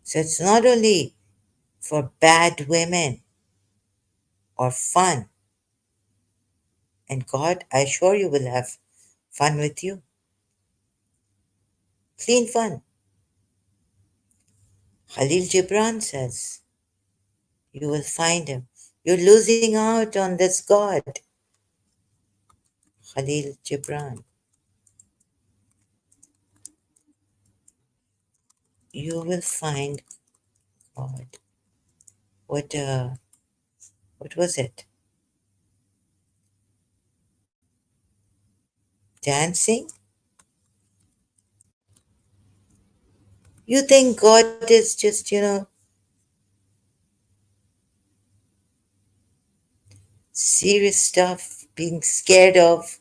So it's not only for bad women or fun. And God, I assure you, will have fun with you. Clean fun. Khalil Gibran says, you will find him. You're losing out on this God. Khalil Gibran. You will find God. What was it? Dancing? You think God is just, serious stuff, being scared of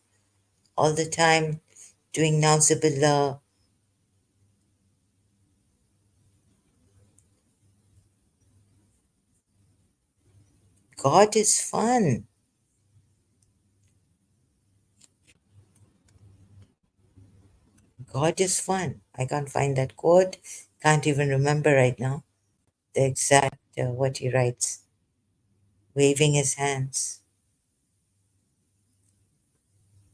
all the time, doing nauzubillah. God is fun. God is fun. I can't find that quote. Can't even remember right now the exact what he writes. Waving his hands.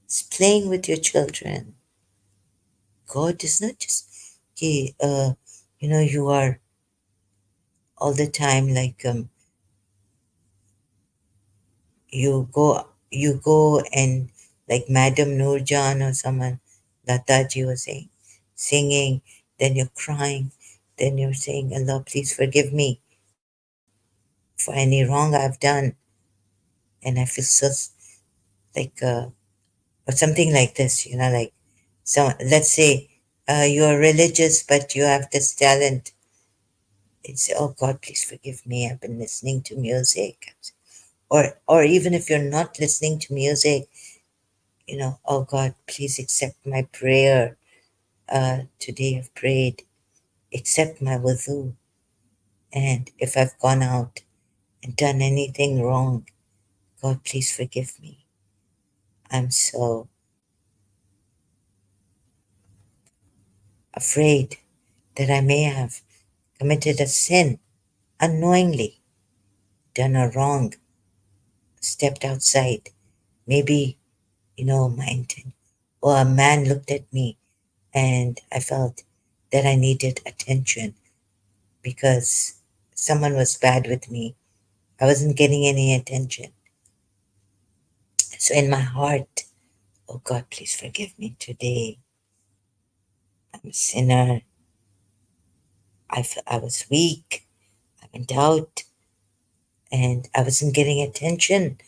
It's playing with your children. God is not just, okay, you are all the time like you go and like Madam Nurjan or someone, Lataji was saying, singing, then you're crying, then you're saying, Allah, please forgive me for any wrong I've done. And I feel so like, or something like this, like, so let's say you're religious, but you have this talent. It's, oh God, please forgive me. I've been listening to music. Or even if you're not listening to music, oh God, please accept my prayer. Today I've prayed, accept my wudu. And if I've gone out and done anything wrong, God, please forgive me. I'm so afraid that I may have committed a sin unknowingly, done a wrong, stepped outside. Maybe, my intent. Or a man looked at me and I felt that I needed attention because someone was bad with me. I wasn't getting any attention. So in my heart, oh God, please forgive me today. I'm a sinner. I was weak. I'm in doubt. And I wasn't getting attention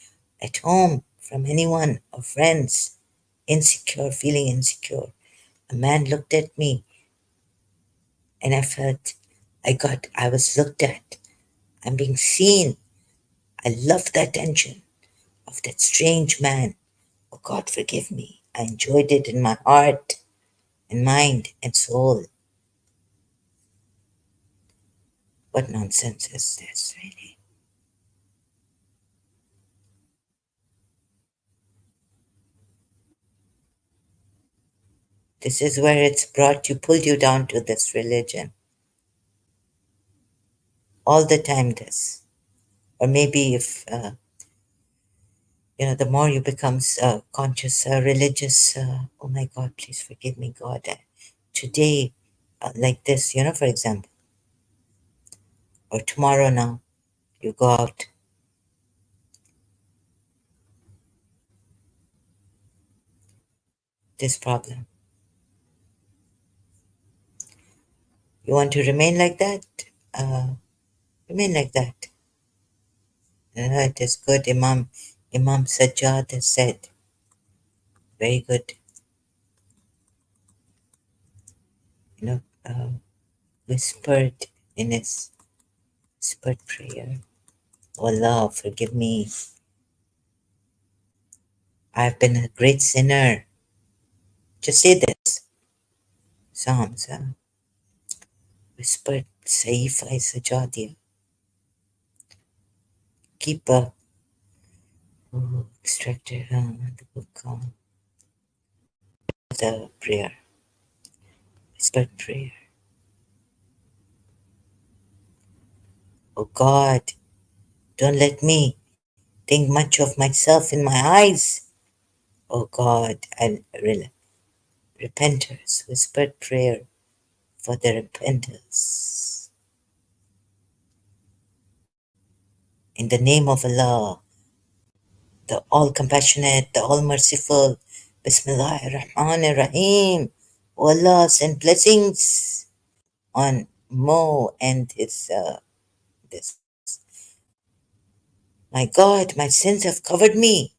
at home from anyone or friends. Insecure, feeling insecure. A man looked at me and I felt I was looked at. I'm being seen. I love the attention of that strange man. Oh God, forgive me. I enjoyed it in my heart and mind and soul. What nonsense is this, really? This is where it's brought you, pulled you down to this religion. All the time, this. Or maybe if, the more you become conscious, religious, oh my God, please forgive me, God. Today, like this, for example, or tomorrow now, you go out, this problem. You want to remain like that? Uh, Remain like that. It is good. Imam Sajjad has said, very good, whispered in his whispered prayer. Oh Allah, forgive me. I've been a great sinner. Just say this. Psalms, whispered Saifa Sajadia. Keep extracted the book the prayer. Whispered prayer. Oh God, don't let me think much of myself in my eyes. Oh God, and repenters, whispered prayer for the repenters. In the name of Allah, the all compassionate, the all merciful. Bismillah ar-Rahman ar-Rahim. O Allah, send blessings on Mo and his this. My God, my sins have covered me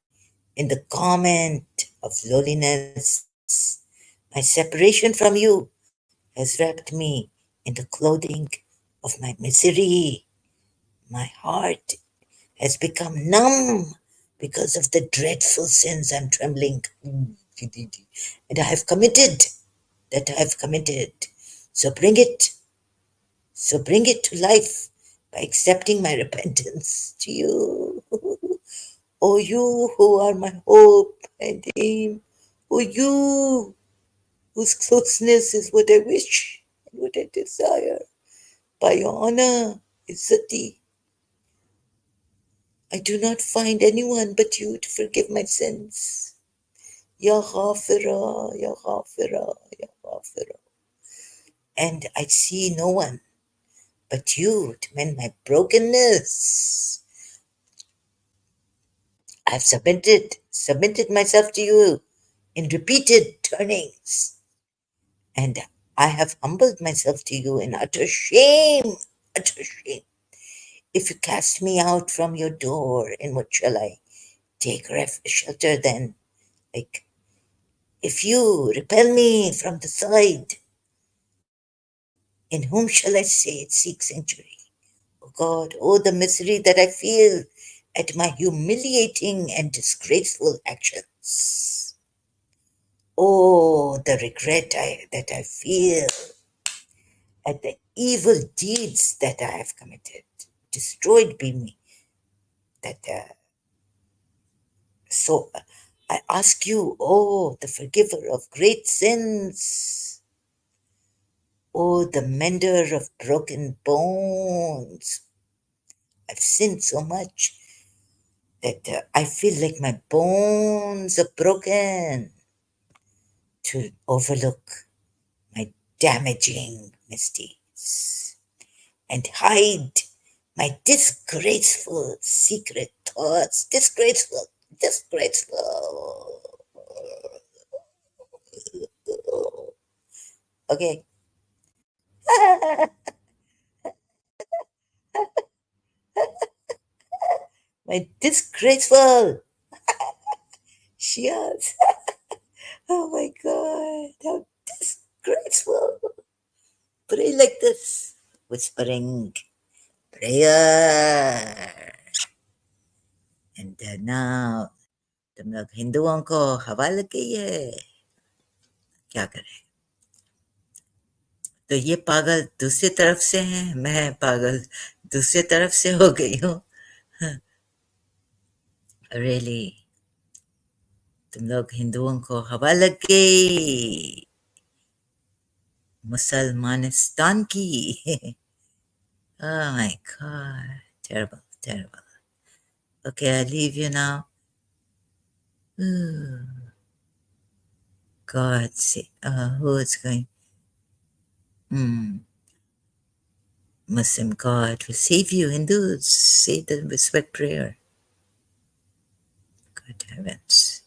in the garment of lowliness. My separation from you has wrapped me in the clothing of my misery. My heart has become numb because of the dreadful sins I'm trembling. And I have committed that I have committed. So bring it. So bring it to life by accepting my repentance to you. O you who are my hope and aim. O you whose closeness is what I wish and what I desire. By your honor, Izzati, I do not find anyone but you to forgive my sins. Ya Ghafira, Ya Ghafira, Ya Ghafira. And I see no one but you to mend my brokenness. I've submitted myself to you in repeated turnings, and I have humbled myself to you in utter shame, utter shame. If you cast me out from your door, in what shall I take shelter then? Like, if you repel me from the side, in whom shall I say seek sanctuary? O God, oh, the misery that I feel at my humiliating and disgraceful actions. Oh, the that I feel at the evil deeds that I have committed. Destroyed be me. That so I ask you, oh, the forgiver of great sins, oh, the mender of broken bones. I've sinned so much that I feel like my bones are broken, to overlook my damaging misdeeds and hide my disgraceful secret thoughts. Disgraceful, disgraceful. Okay. My disgraceful shears. Oh my God, how disgraceful. Pray like this, whispering prayer. And now तुम लोग हिंदुओं को हवा लग गई है, क्या करें? तो ये पागल दूसरी तरफ से हैं, मैं पागल दूसरी तरफ से हो गई हूँ. रियली तुम लोग हिंदुओं को हवा लग गई, मुसलमानिस्तान की. Oh my God, terrible, terrible. Okay, I leave you now. Ooh, God, who is going? Muslim God will save you. Hindus say the whispered prayer. Good heavens.